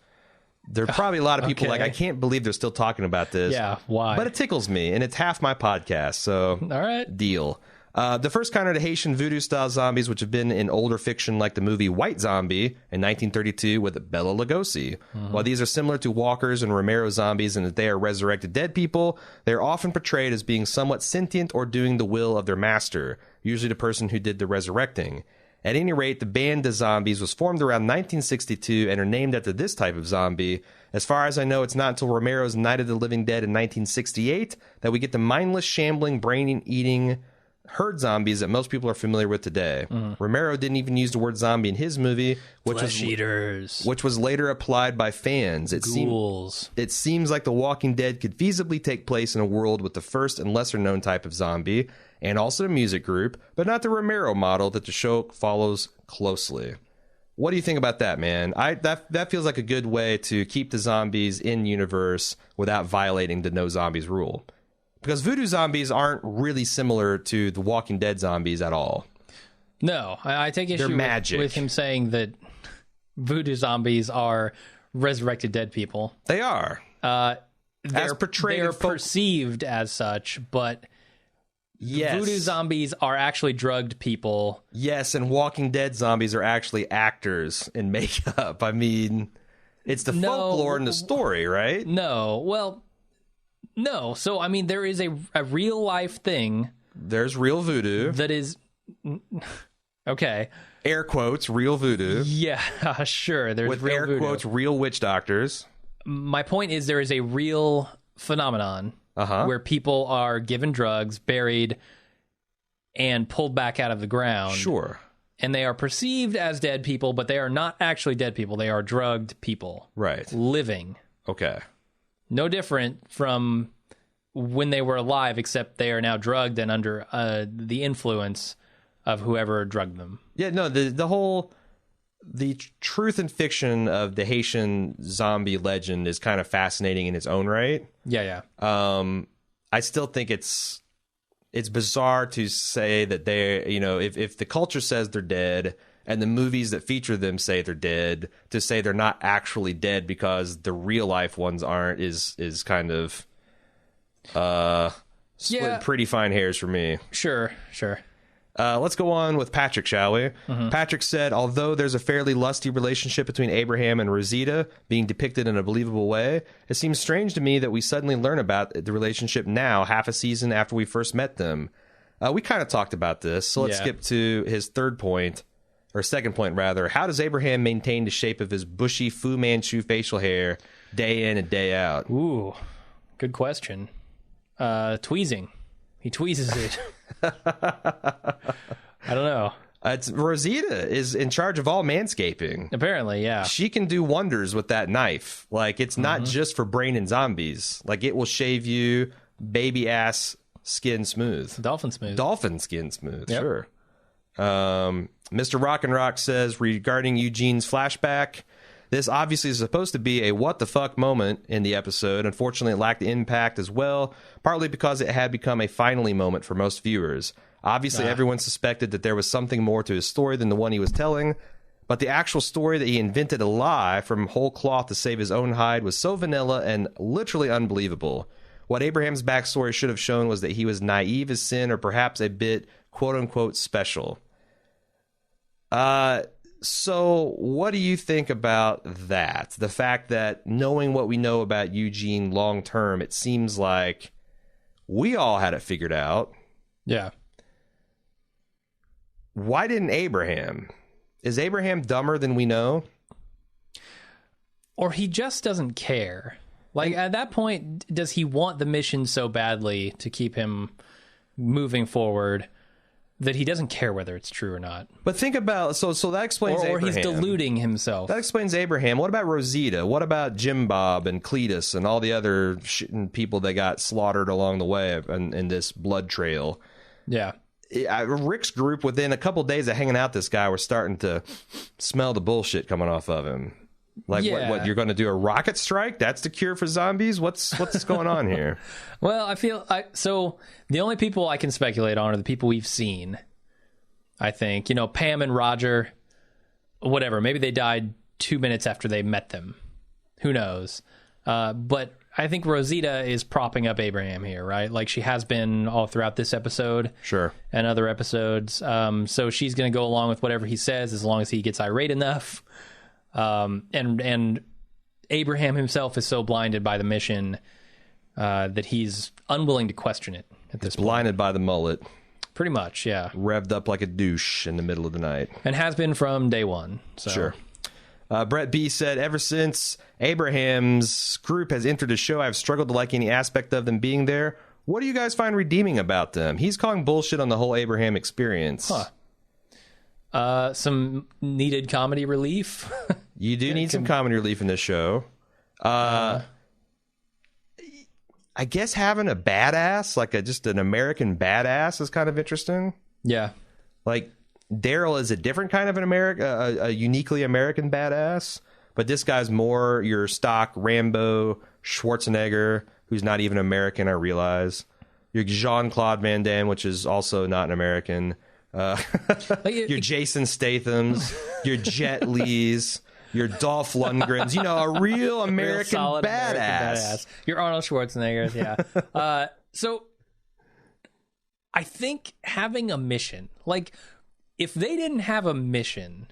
There are probably a lot of people I can't believe they're still talking about this. Yeah, why? But it tickles me, and it's half my podcast, so all right. Deal. The first kind are the Haitian voodoo-style zombies, which have been in older fiction like the movie White Zombie in 1932 with Bela Lugosi. Mm-hmm. While these are similar to Walker's and Romero zombies in that they are resurrected dead people, they are often portrayed as being somewhat sentient or doing the will of their master, usually the person who did the resurrecting. At any rate, the band The Zombies was formed around 1962 and are named after this type of zombie. As far as I know, it's not until Romero's Night of the Living Dead in 1968 that we get the mindless, shambling, brain-eating herd zombies that most people are familiar with today. Romero didn't even use the word zombie in his movie, which eaters, which was later applied by fans. It seems like The Walking Dead could feasibly take place in a world with the first and lesser known type of zombie, and also a music group, but not the Romero model that the show follows closely. What do you think about that, man? That feels like a good way to keep the zombies in universe without violating the no zombies rule. Because voodoo zombies aren't really similar to the Walking Dead zombies at all. No, I take issue with him saying that voodoo zombies are resurrected dead people. They are. They're portrayed. They're perceived as such, but yes, voodoo zombies are actually drugged people. Yes, and Walking Dead zombies are actually actors in makeup. I mean, it's the folklore in the story, right? No, so, I mean, there is a real-life thing. There's real voodoo. That is... Okay. Air quotes, real voodoo. Yeah, sure. There's with real air voodoo. Quotes, real witch doctors. My point is there is a real phenomenon where people are given drugs, buried, and pulled back out of the ground. Sure. And they are perceived as dead people, but they are not actually dead people. They are drugged people. Right. Living. Okay. No different from when they were alive, except they are now drugged and under the influence of whoever drugged them. Yeah, no, the truth and fiction of the Haitian zombie legend is kind of fascinating in its own right. Yeah. I still think it's bizarre to say that they're, if the culture says they're dead and the movies that feature them say they're dead, to say they're not actually dead because the real life ones aren't is kind of split pretty fine hairs for me. Sure. Let's go on with Patrick, shall we? Patrick said, although there's a fairly lusty relationship between Abraham and Rosita being depicted in a believable way, it seems strange to me that we suddenly learn about the relationship now, half a season after we first met them. We kind of talked about this, so let's skip to his second point, rather. How does Abraham maintain the shape of his bushy Fu Manchu facial hair day in and day out? Ooh, good question. Tweezing. He tweezes it. I don't know. Rosita is in charge of all manscaping. Apparently, yeah. She can do wonders with that knife. Like, it's not just for brain and zombies. Like, it will shave you baby ass skin smooth. Dolphin smooth. Dolphin skin smooth, sure. Mr. Rock and Rock says, regarding Eugene's flashback, this obviously is supposed to be a what the fuck moment in the episode. Unfortunately, it lacked impact as well, partly because it had become a finally moment for most viewers. Obviously, everyone suspected that there was something more to his story than the one he was telling, but the actual story that he invented a lie from whole cloth to save his own hide was so vanilla and literally unbelievable. What Abraham's backstory should have shown was that he was naive as sin, or perhaps a bit quote-unquote special. So what do you think about that? The fact that knowing what we know about Eugene long-term, it seems like we all had it figured out. Yeah. Why didn't Abraham? Is Abraham dumber than we know? Or he just doesn't care. Like, at that point, does he want the mission so badly to keep him moving forward that he doesn't care whether it's true or not? But think about, so that explains or Abraham. He's deluding himself. That explains Abraham. What about Rosita? What about Jim Bob and Cletus and all the other people that got slaughtered along the way in this blood trail? Yeah. Rick's group, within a couple days of hanging out this guy, were starting to smell the bullshit coming off of him. Like, what you're going to do a rocket strike? That's the cure for zombies? What's going on here? Well, I feel so the only people I can speculate on are the people we've seen. I think, Pam and Roger, whatever. Maybe they died 2 minutes after they met them. Who knows? But I think Rosita is propping up Abraham here, right? Like she has been all throughout this episode. Sure. And other episodes. So she's going to go along with whatever he says as long as he gets irate enough. And Abraham himself is so blinded by the mission that he's unwilling to question it at this point. Blinded by the mullet. Pretty much, yeah. Revved up like a douche in the middle of the night. And has been from day one. So. Sure. Brett B said, ever since Abraham's group has entered the show, I've struggled to like any aspect of them being there. What do you guys find redeeming about them? He's calling bullshit on the whole Abraham experience. Some needed comedy relief. You do need some comedy relief in this show. I guess having a badass, like just an American badass, is kind of interesting. Yeah. Like, Daryl is a different kind of a uniquely American badass, but this guy's more your stock Rambo, Schwarzenegger, who's not even American, I realize. Your Jean-Claude Van Damme, which is also not an American. Your Jason Statham's, your Jet Li's, your Dolph Lundgren's, a real American badass. Your Arnold Schwarzenegger's, yeah. So I think having a mission, like if they didn't have a mission,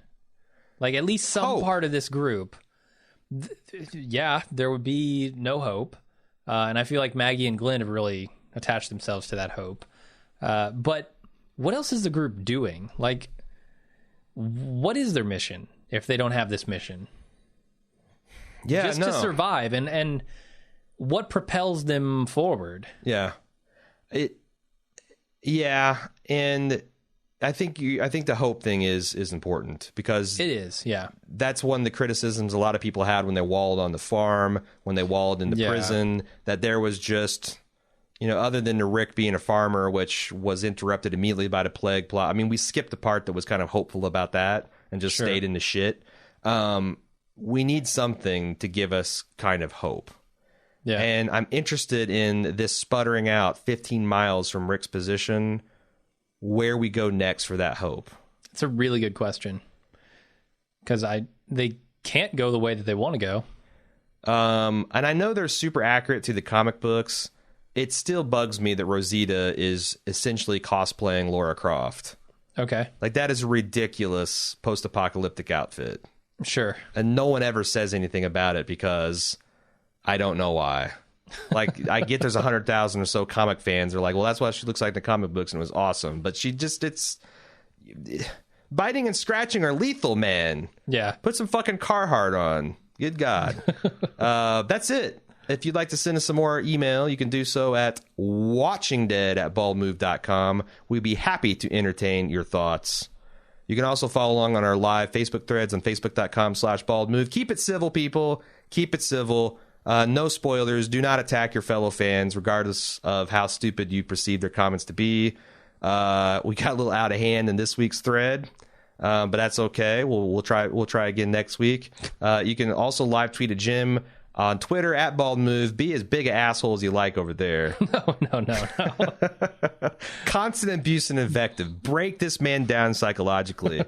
like at least some part of this group, there would be no hope. And I feel like Maggie and Glenn have really attached themselves to that hope. But what else is the group doing? Like, what is their mission if they don't have this mission? Yeah, just to survive, and what propels them forward? Yeah, and I think the hope thing is important because it is. Yeah, that's one of the criticisms a lot of people had when they walled on the farm, when they walled into prison. That there was just. Other than the Rick being a farmer, which was interrupted immediately by the plague plot. I mean, we skipped the part that was kind of hopeful about that and just stayed in the shit. We need something to give us kind of hope. Yeah. And I'm interested in this sputtering out 15 miles from Rick's position, where we go next for that hope. It's a really good question. Because they can't go the way that they want to go. And I know they're super accurate to the comic books. It still bugs me that Rosita is essentially cosplaying Laura Croft. Okay. Like, that is a ridiculous post-apocalyptic outfit. Sure. And no one ever says anything about it because I don't know why. Like, I get there's 100,000 or so comic fans. They're like, well, that's what she looks like in the comic books, and it was awesome. But it's biting and scratching are lethal, man. Yeah. Put some fucking Carhartt on. Good God. That's it. If you'd like to send us some more email, you can do so at watchingdead@baldmove.com. We'd be happy to entertain your thoughts. You can also follow along on our live Facebook threads on facebook.com/baldmove. Keep it civil, people. Keep it civil. No spoilers. Do not attack your fellow fans, regardless of how stupid you perceive their comments to be. We got a little out of hand in this week's thread, but that's okay. We'll try again next week. You can also live tweet at Jim on Twitter @baldmove. Be as big an asshole as you like over there. No. Constant abuse and invective. Break this man down psychologically.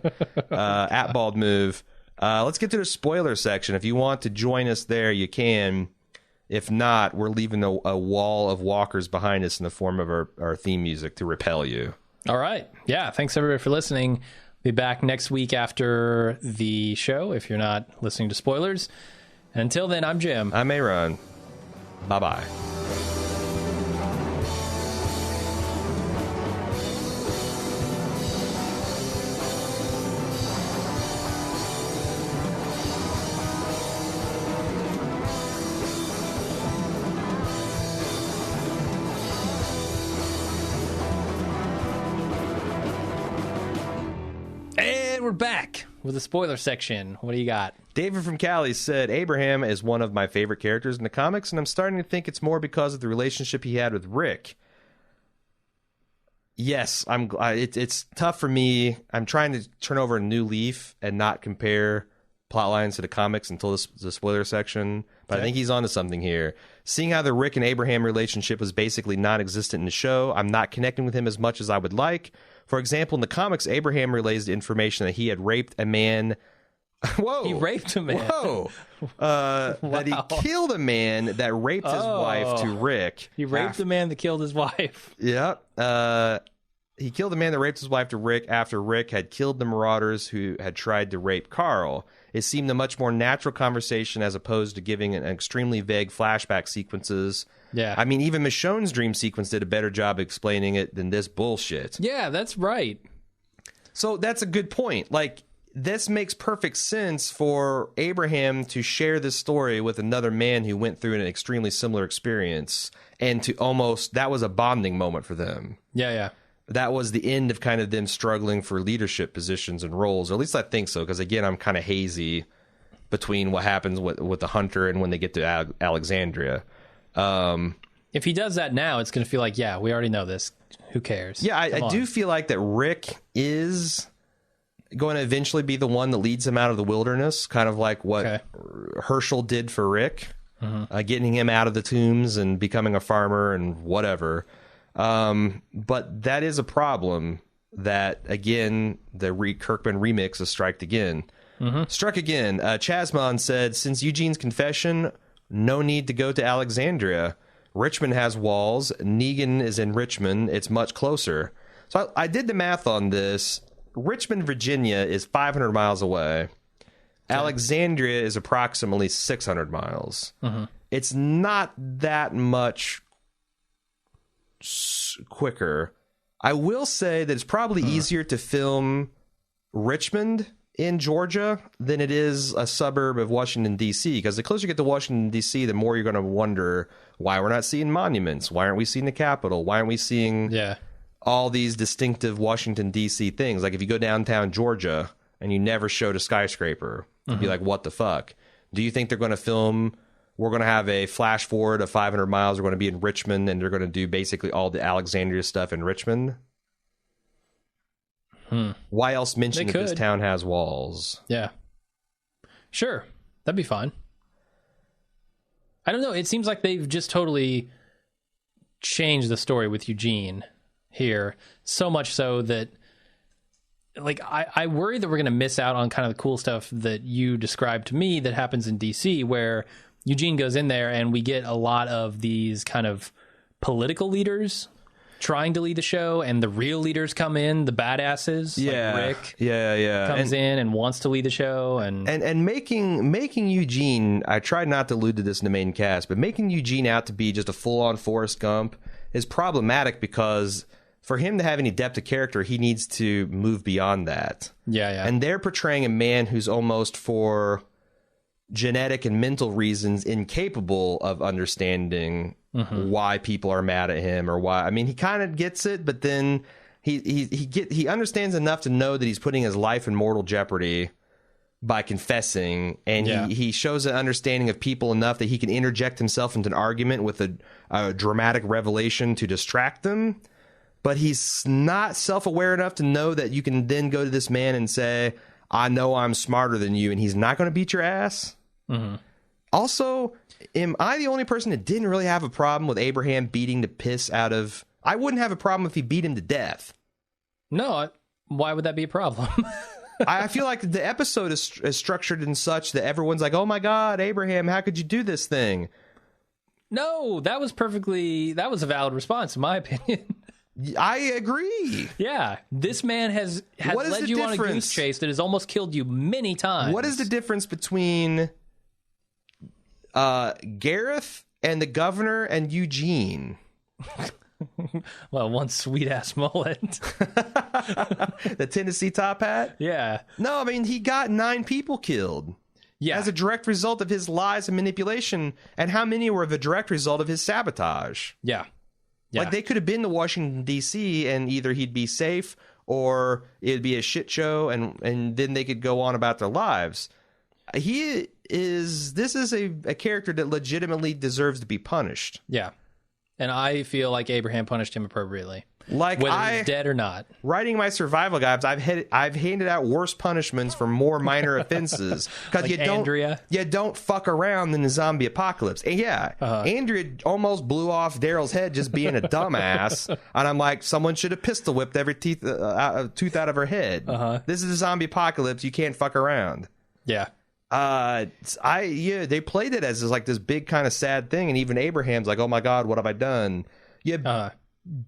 @baldmove. Let's get to the spoiler section. If you want to join us there, you can. If not, we're leaving a wall of walkers behind us in the form of our theme music to repel you. All right. Yeah. Thanks, everybody, for listening. Be back next week after the show if you're not listening to spoilers. And until then, I'm Jim. I'm Aaron. Bye-bye. And we're back with the spoiler section. What do you got? David from Cali said, Abraham is one of my favorite characters in the comics, and I'm starting to think it's more because of the relationship he had with Rick. Yes, it's tough for me. I'm trying to turn over a new leaf and not compare plot lines to the comics until the spoiler section, but I think he's onto something here. Seeing how the Rick and Abraham relationship was basically non-existent in the show, I'm not connecting with him as much as I would like. For example, in the comics, Abraham relays the information that he had raped a man. Whoa. He raped a man. Whoa. Wow. That he killed a man that raped his wife to Rick. He raped the man that killed his wife. Yeah. He killed the man that raped his wife to Rick after Rick had killed the marauders who had tried to rape Carl. It seemed a much more natural conversation as opposed to giving an extremely vague flashback sequences. Yeah. I mean, even Michonne's dream sequence did a better job explaining it than this bullshit. Yeah, that's right. So that's a good point. Like, this makes perfect sense for Abraham to share this story with another man who went through an extremely similar experience, and to almost, that was a bonding moment for them. Yeah. That was the end of kind of them struggling for leadership positions and roles, or at least I think so, because again, I'm kind of hazy between what happens with the Hunter and when they get to Alexandria. If he does that now, it's going to feel like, yeah, we already know this. Who cares? Yeah, I do feel like that Rick is going to eventually be the one that leads him out of the wilderness, kind of like what Herschel did for Rick, getting him out of the tombs and becoming a farmer and whatever. But that is a problem that, again, the Kirkman remix is Struck Again. Chasmon said, since Eugene's confession, no need to go to Alexandria. Richmond has walls. Negan is in Richmond. It's much closer. So I did the math on this. Richmond, Virginia is 500 miles away. Alexandria is approximately 600 miles. It's not that much quicker. I will say that it's probably easier to film Richmond in Georgia than it is a suburb of Washington, D.C., because the closer you get to Washington, D.C., the more you're going to wonder why we're not seeing monuments. Why aren't we seeing the Capitol? Why aren't we seeing all these distinctive Washington, D.C. things? Like, if you go downtown Georgia and you never showed a skyscraper, you'd be like, what the fuck? Do you think they're going to film... We're going to have a flash forward of 500 miles. We're going to be in Richmond, and they're going to do basically all the Alexandria stuff in Richmond. Why else mention that this town has walls? Yeah. Sure. That'd be fine. I don't know. It seems like they've just totally changed the story with Eugene here. So much so that, like, I worry that we're going to miss out on kind of the cool stuff that you described to me that happens in DC, where Eugene goes in there and we get a lot of these kind of political leaders trying to lead the show, and the real leaders come in, the badasses. Yeah, like Rick. Yeah. Comes in and wants to lead the show, and making Eugene. I tried not to allude to this in the main cast, but making Eugene out to be just a full-on Forrest Gump is problematic because for him to have any depth of character, he needs to move beyond that. Yeah. And they're portraying a man who's almost, for genetic and mental reasons, incapable of understanding why people are mad at him or why. I mean, he kind of gets it, but then he understands enough to know that he's putting his life in mortal jeopardy by confessing, and he shows an understanding of people enough that he can interject himself into an argument with a dramatic revelation to distract them. But he's not self-aware enough to know that you can then go to this man and say, I know I'm smarter than you, and he's not going to beat your ass. Also, am I the only person that didn't really have a problem with Abraham beating the piss out of... I wouldn't have a problem if he beat him to death. No, why would that be a problem? I feel like the episode is structured in such that everyone's like, oh my God, Abraham, how could you do this thing? No, that was a valid response, in my opinion. I agree. Yeah, this man has led you on a goose chase that has almost killed you many times. What is the difference between Gareth and the governor and Eugene? Well, one sweet-ass mullet. The Tennessee top hat? Yeah. No, I mean, he got 9 people killed. Yeah. As a direct result of his lies and manipulation. And how many were the direct result of his sabotage? Yeah. Like, they could have been to Washington, D.C., and either he'd be safe or it'd be a shit show, and then they could go on about their lives. This is a character that legitimately deserves to be punished. Yeah. And I feel like Abraham punished him appropriately. Like, whether he's dead or not. Writing my survival guides, I've handed out worse punishments for more minor offenses because like you don't fuck around in the zombie apocalypse. And Andrea almost blew off Daryl's head just being a dumbass, and I'm like, someone should have pistol whipped every tooth out of her head. This is a zombie apocalypse. You can't fuck around. Yeah. They played it as like this big kind of sad thing, and even Abraham's like, oh my God, what have I done?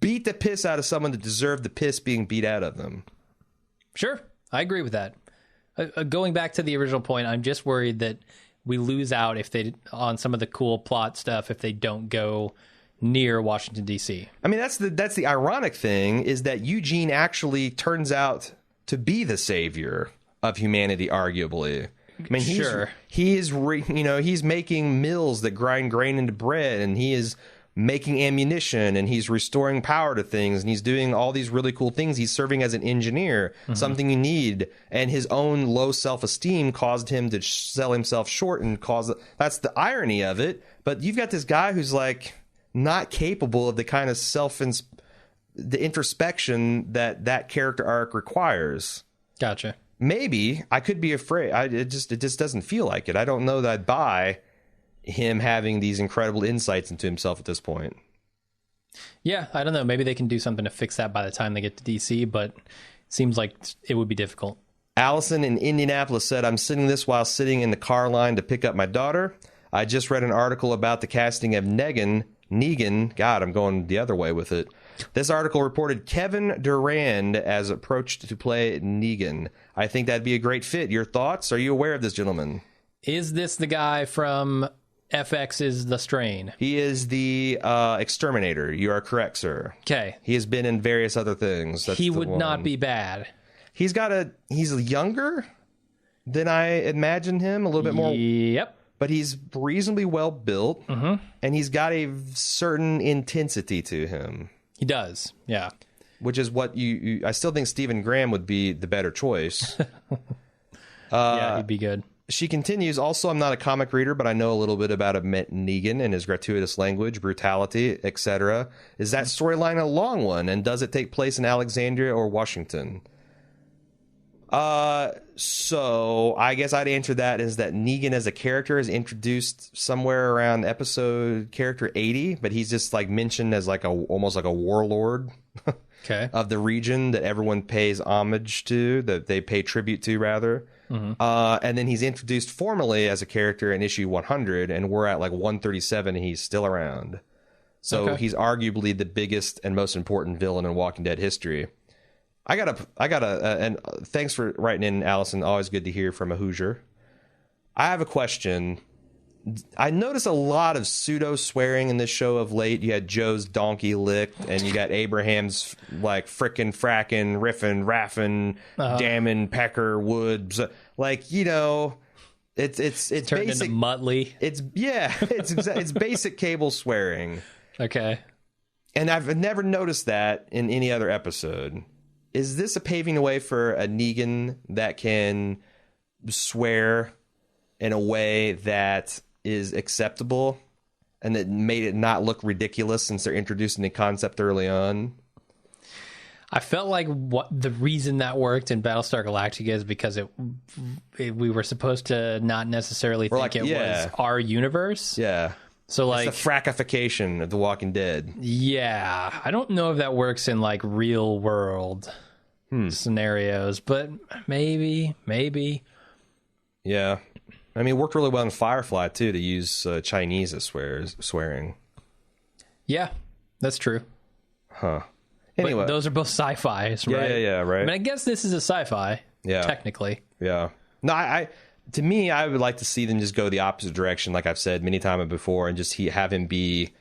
Beat the piss out of someone that deserved the piss being beat out of them. Sure, I agree with that. Going back to the original point, I'm just worried that we lose out on some of the cool plot stuff if they don't go near Washington, D.C. I mean, that's the ironic thing, is that Eugene actually turns out to be the savior of humanity, arguably. I mean, he's making mills that grind grain into bread, and he is making ammunition, and he's restoring power to things, and he's doing all these really cool things. He's serving as an engineer, something you need, and his own low self-esteem caused him to sell himself short, and that's the irony of it. But you've got this guy who's like not capable of the kind of the introspection that character arc requires. Gotcha. Maybe I could be afraid. It just doesn't feel like it. I don't know that I'd buy him having these incredible insights into himself at this point. Yeah, I don't know. Maybe they can do something to fix that by the time they get to DC, but it seems like it would be difficult. Allison in Indianapolis said, I'm sitting this while sitting in the car line to pick up my daughter. I just read an article about the casting of Negan. God, I'm going the other way with it. This article reported Kevin Durand as approached to play Negan. I think that'd be a great fit. Your thoughts? Are you aware of this gentleman? Is this the guy from FX's The Strain? He is the exterminator. You are correct, sir. Okay. He has been in various other things. He would not be bad. He's younger than I imagined him, a little bit more. Yep. But he's reasonably well built, and he's got a certain intensity to him. He does, yeah. Which is what I still think Stephen Graham would be the better choice. Yeah, he'd be good. She continues, also, I'm not a comic reader, but I know a little bit about Negan and his gratuitous language, brutality, etc. Is that storyline a long one, and does it take place in Alexandria or Washington? So I guess I'd answer that is that Negan as a character is introduced somewhere around episode character 80, but he's just like mentioned as like almost like a warlord of the region that everyone pays homage to, that they pay tribute to rather. And then he's introduced formally as a character in issue 100, and we're at like 137 and he's still around. So he's arguably the biggest and most important villain in Walking Dead history. I gotta, and thanks for writing in, Allison. Always good to hear from a Hoosier. I have a question. I noticed a lot of pseudo swearing in this show of late. You had Joe's donkey licked, and you got Abraham's like frickin', frackin', riffin', raffin', dammin', pecker, woods. Like, you know, it's turned basic, into Muttley. It's basic cable swearing. Okay. And I've never noticed that in any other episode. Is this a paving the way for a Negan that can swear in a way that is acceptable and that made it not look ridiculous since they're introducing the concept early on? I felt like what the reason that worked in Battlestar Galactica is because we were supposed to not necessarily think it was our universe. Yeah. So like it's the frackification of The Walking Dead. Yeah. I don't know if that works in like real world scenarios, but maybe. Yeah. I mean, it worked really well in Firefly, too, to use Chinese as swearing. Yeah, that's true. Huh. Anyway. But those are both sci-fis, right? Yeah, right. I mean, I guess this is a sci-fi, technically. Yeah. No, to me, I would like to see them just go the opposite direction, like I've said many times before, and just have him be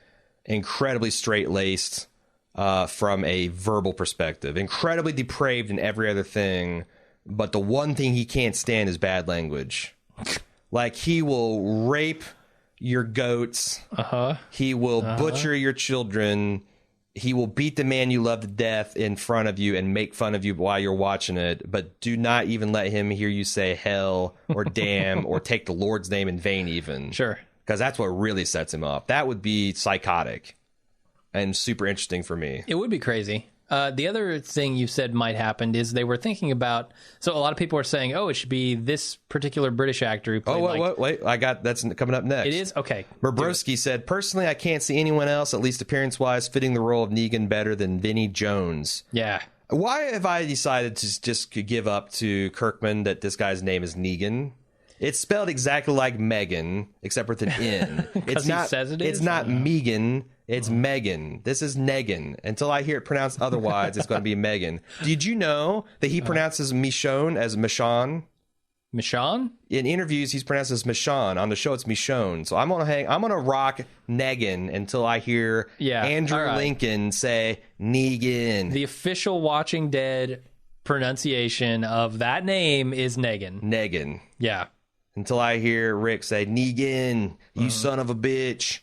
incredibly straight-laced from a verbal perspective, incredibly depraved in every other thing, but the one thing he can't stand is bad language. Like, he will rape your goats. He will butcher your children. He will beat the man you love to death in front of you and make fun of you while you're watching it. But do not even let him hear you say hell or damn or take the Lord's name in vain even. Sure. Because that's what really sets him off. That would be psychotic and super interesting for me. It would be crazy. The other thing you said might happen is they were thinking about. So a lot of people are saying, "Oh, it should be this particular British actor who played." Wait! That's coming up next. It is okay. Murbrowski said, "Personally, I can't see anyone else, at least appearance-wise, fitting the role of Negan better than Vinnie Jones." Yeah. Why have I decided to just give up to Kirkman that this guy's name is Negan? It's spelled exactly like Megan, except with an N. It's not. Says it is? It's not Megan. It's Megan. This is Negan. Until I hear it pronounced otherwise, it's going to be Megan. Did you know that he pronounces Michonne as Michonne? Michonne? In interviews, he's pronounced as Michonne. On the show, it's Michonne. So I'm gonna rock Negan until I hear Andrew Lincoln say Negan. The official Watching Dead pronunciation of that name is Negan. Negan. Yeah. Until I hear Rick say Negan, you son of a bitch.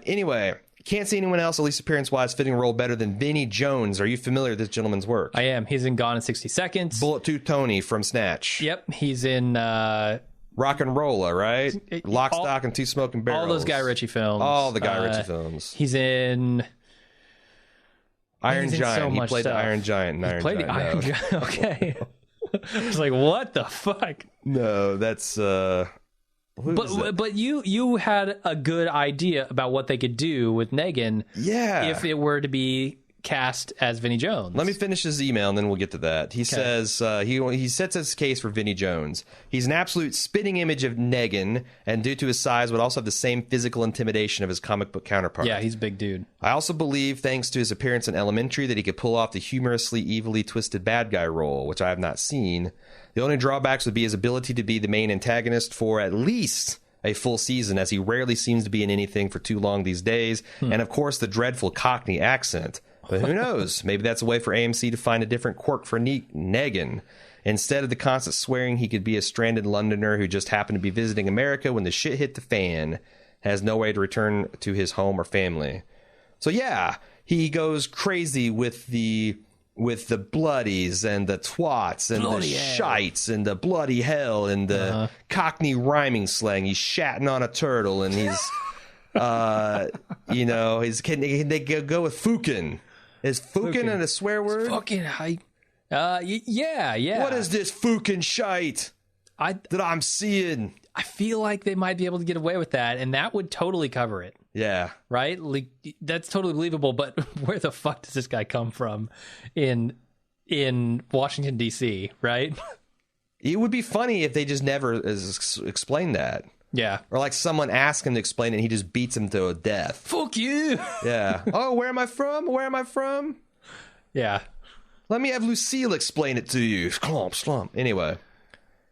Anyway, can't see anyone else, at least appearance-wise, fitting a role better than Vinnie Jones. Are you familiar with this gentleman's work? I am. He's in Gone in 60 Seconds. Bullet Tooth Tony from Snatch. Yep. He's in... Rock and Rolla, right? Lock, Stock, and Two Smoking Barrels. All those Guy Ritchie films. All the Guy Ritchie films. He's in... Iron Giant. He played the Iron Giant in Iron Giant. He played the Iron Giant. Okay. I was like, what the fuck? No, that's... But you had a good idea about what they could do with Negan if it were to be cast as Vinnie Jones. Let me finish his email and then we'll get to that. He says he sets his case for Vinnie Jones. He's an absolute spitting image of Negan, and due to his size would also have the same physical intimidation of his comic book counterpart. Yeah, he's a big dude. I also believe, thanks to his appearance in Elementary, that he could pull off the humorously evilly twisted bad guy role, which I have not seen. The only drawbacks would be his ability to be the main antagonist for at least a full season, as he rarely seems to be in anything for too long these days. And of course, the dreadful Cockney accent. But who knows? Maybe that's a way for AMC to find a different quirk for Negan. Instead of the constant swearing, he could be a stranded Londoner who just happened to be visiting America when the shit hit the fan, has no way to return to his home or family. So yeah, he goes crazy with the bloodies and the twats and the shites and the bloody hell and the Cockney rhyming slang. He's shatting on a turtle and he's, can they go with fukin? Is fukin a swear word? Fucking hype. Yeah. What is this fukin shite that I'm seeing? I feel like they might be able to get away with that, and that would totally cover it. Yeah. Right? Like, that's totally believable, but where the fuck does this guy come from in Washington, D.C., right? It would be funny if they just never explained that. Yeah. Or like someone asks him to explain it and he just beats him to death. Fuck you. Yeah. Oh, where am I from? Where am I from? Yeah. Let me have Lucille explain it to you. Slump. Anyway.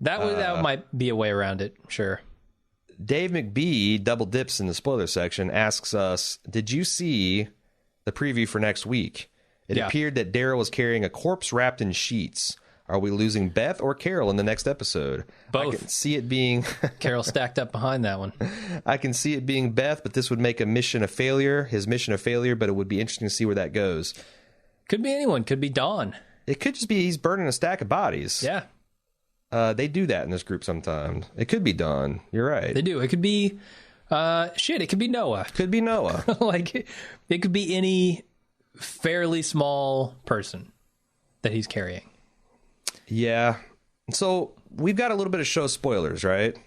That might be a way around it. Sure. Dave McBee, double dips in the spoiler section, asks us, did you see the preview for next week? It appeared that Daryl was carrying a corpse wrapped in sheets. Are we losing Beth or Carol in the next episode? Both. I can see it being... Carol stacked up behind that one. I can see it being Beth, but this would make his mission a failure, but it would be interesting to see where that goes. Could be anyone. Could be Dawn. It could just be he's burning a stack of bodies. Yeah. They do that in this group sometimes. It could be Dawn. You're right. They do. It could be... it could be Noah. Could be Noah. Like, it could be any fairly small person that he's carrying. Yeah. So we've got a little bit of show spoilers, right?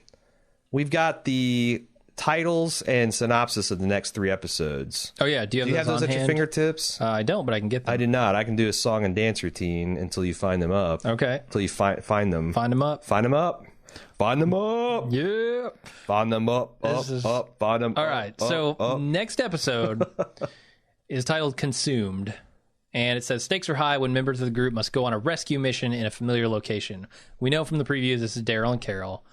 We've got the titles and synopsis of the next 3 episodes. Oh, yeah. Do you have those at hand? your fingertips? I don't, but I can get them. I do not. I can do a song and dance routine until you find them up. Okay. Until you find them. Find them up. Find them up. Find them up. Yeah. Find them up. Up. Find them All right. Next episode is titled Consumed. And it says, stakes are high when members of the group must go on a rescue mission in a familiar location. We know from the previews this is Daryl and Carol.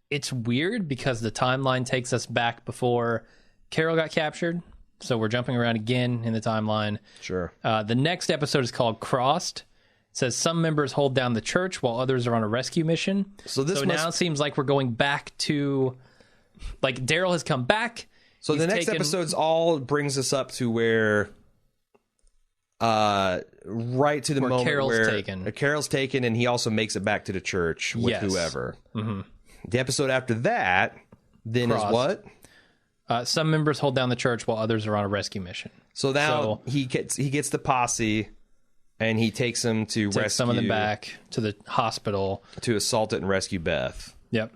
It's weird because the timeline takes us back before Carol got captured. So we're jumping around again in the timeline. Sure. The next episode is called Crossed. It says some members hold down the church while others are on a rescue mission. So now it seems like we're going back to... Like, Daryl has come back... So the next episode's all brings us up to where, right to the moment where Carol's taken, and he also makes it back to the church with whoever. Mm-hmm. The episode after that then Crossed. Is what? Some members hold down the church while others are on a rescue mission. So now he gets the posse, and he takes them to rescue some of them back to the hospital to assault it and rescue Beth. Yep.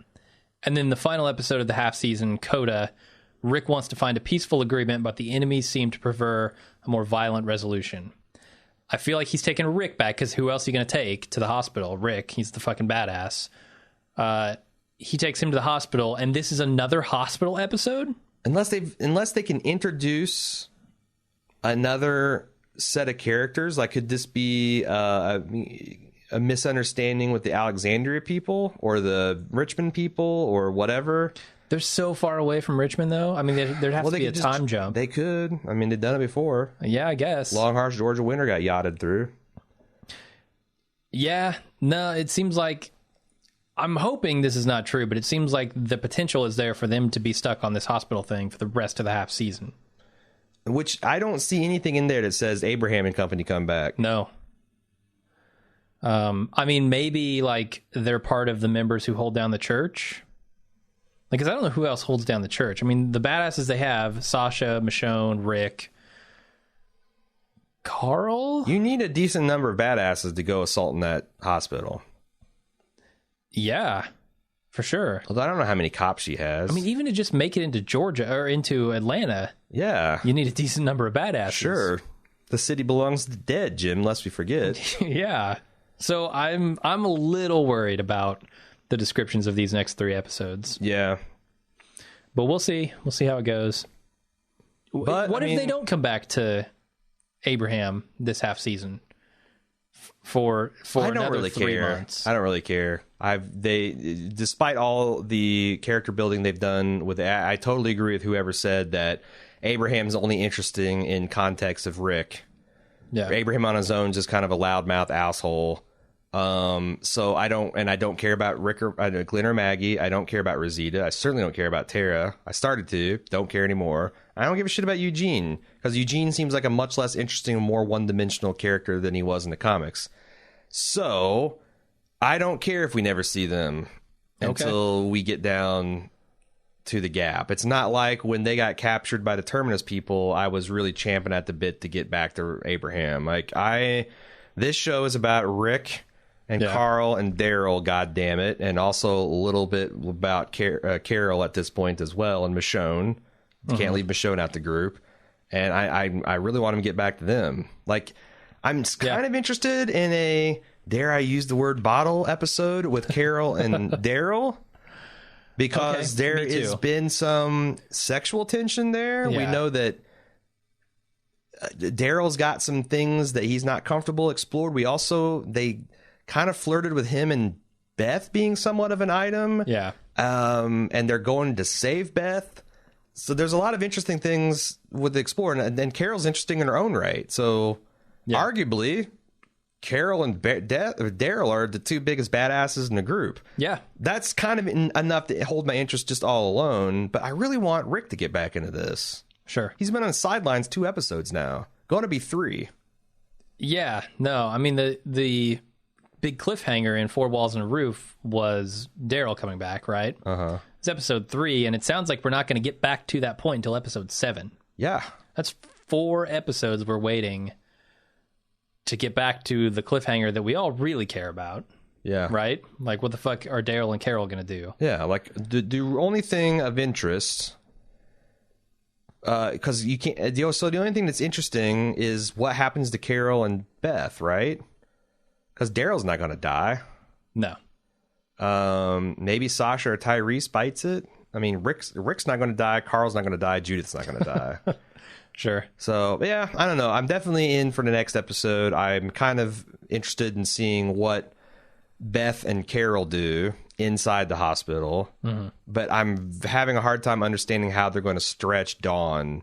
And then the final episode of the half season, Coda. Rick wants to find a peaceful agreement, but the enemies seem to prefer a more violent resolution. I feel like he's taking Rick back, because who else is he going to take to the hospital? Rick, he's the fucking badass. He takes him to the hospital, and this is another hospital episode? Unless they can introduce another set of characters, like could this be a misunderstanding with the Alexandria people or the Richmond people or whatever? They're so far away from Richmond, though. I mean, there'd have to be a time jump. They could. I mean, they've done it before. Yeah, I guess. Long, harsh Georgia winter got yachted through. Yeah. No, it seems like... I'm hoping this is not true, but it seems like the potential is there for them to be stuck on this hospital thing for the rest of the half season. Which I don't see anything in there that says Abraham and company come back. No. I mean, maybe, like, they're part of the members who hold down the church... Because I don't know who else holds down the church. I mean, the badasses they have, Sasha, Michonne, Rick, Carl? You need a decent number of badasses to go assaulting that hospital. Yeah, for sure. Although I don't know how many cops she has. I mean, even to just make it into Georgia or into Atlanta, yeah, you need a decent number of badasses. Sure. The city belongs to the dead, Jim, lest we forget. Yeah. So I'm a little worried about the descriptions of these next 3 episodes. Yeah. But we'll see. We'll see how it goes. But what if they don't come back to Abraham this half season for another 3 months? I don't really care. Despite all the character building they've done with it, I totally agree with whoever said that Abraham's only interesting in context of Rick. Yeah. Abraham on his own is just kind of a loudmouth asshole. So I don't care about Rick or Glenn or Maggie. I don't care about Rosita. I certainly don't care about Tara. I started to, don't care anymore. I don't give a shit about Eugene, because Eugene seems like a much less interesting, more one-dimensional character than he was in the comics. So I don't care if we never see them until we get down to the Gap. It's not like when they got captured by the Terminus people, I was really champing at the bit to get back to Abraham. This show is about Rick and Carl and Daryl, goddammit, and also a little bit about Carol at this point as well, and Michonne. Can't leave Michonne out the group. And I really want him to get back to them. Like, I'm kind of interested in a, dare I use the word bottle episode with Carol and Daryl. because there has been some sexual tension there. Yeah. We know that Daryl's got some things that he's not comfortable explored. They kind of flirted with him and Beth being somewhat of an item. Yeah. And they're going to save Beth. So there's a lot of interesting things with the explore, and then Carol's interesting in her own right. So arguably, Carol and Daryl are the two biggest badasses in the group. Yeah. That's kind of enough to hold my interest just all alone, but I really want Rick to get back into this. Sure. He's been on the sidelines 2 episodes now. Going to be 3. Yeah. No, I mean, the big cliffhanger in Four Walls and a Roof was Daryl coming back, right? Uh-huh. It's episode 3, and it sounds like we're not going to get back to that point until episode 7. Yeah. That's 4 episodes we're waiting to get back to the cliffhanger that we all really care about. Yeah. Right? Like, what the fuck are Daryl and Carol going to do? Yeah, like, the only thing of interest... because you can't... So the only thing that's interesting is what happens to Carol and Beth, right? Because Daryl's not going to die. No. Maybe Sasha or Tyrese bites it. I mean, Rick's not going to die. Carl's not going to die. Judith's not going to die. Sure. So, yeah, I don't know. I'm definitely in for the next episode. I'm kind of interested in seeing what Beth and Carol do inside the hospital. Mm-hmm. But I'm having a hard time understanding how they're going to stretch Dawn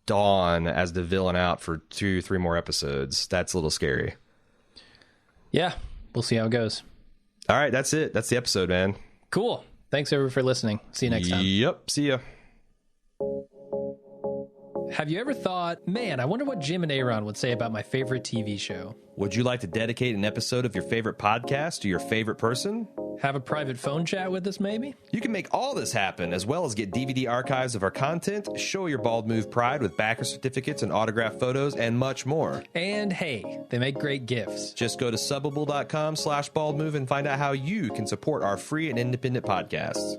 as the villain out for 2-3 more episodes. That's a little scary. Yeah, we'll see how it goes. All right, that's it. That's the episode, man. Cool. Thanks, everyone, for listening. See you next time. Yep, see ya. Have you ever thought, man, I wonder what Jim and Aaron would say about my favorite TV show? Would you like to dedicate an episode of your favorite podcast to your favorite person? Have a private phone chat with us, maybe? You can make all this happen, as well as get DVD archives of our content, show your Bald Move pride with backer certificates and autographed photos, and much more. And hey, they make great gifts. Just go to subbable.com/baldmove and find out how you can support our free and independent podcasts.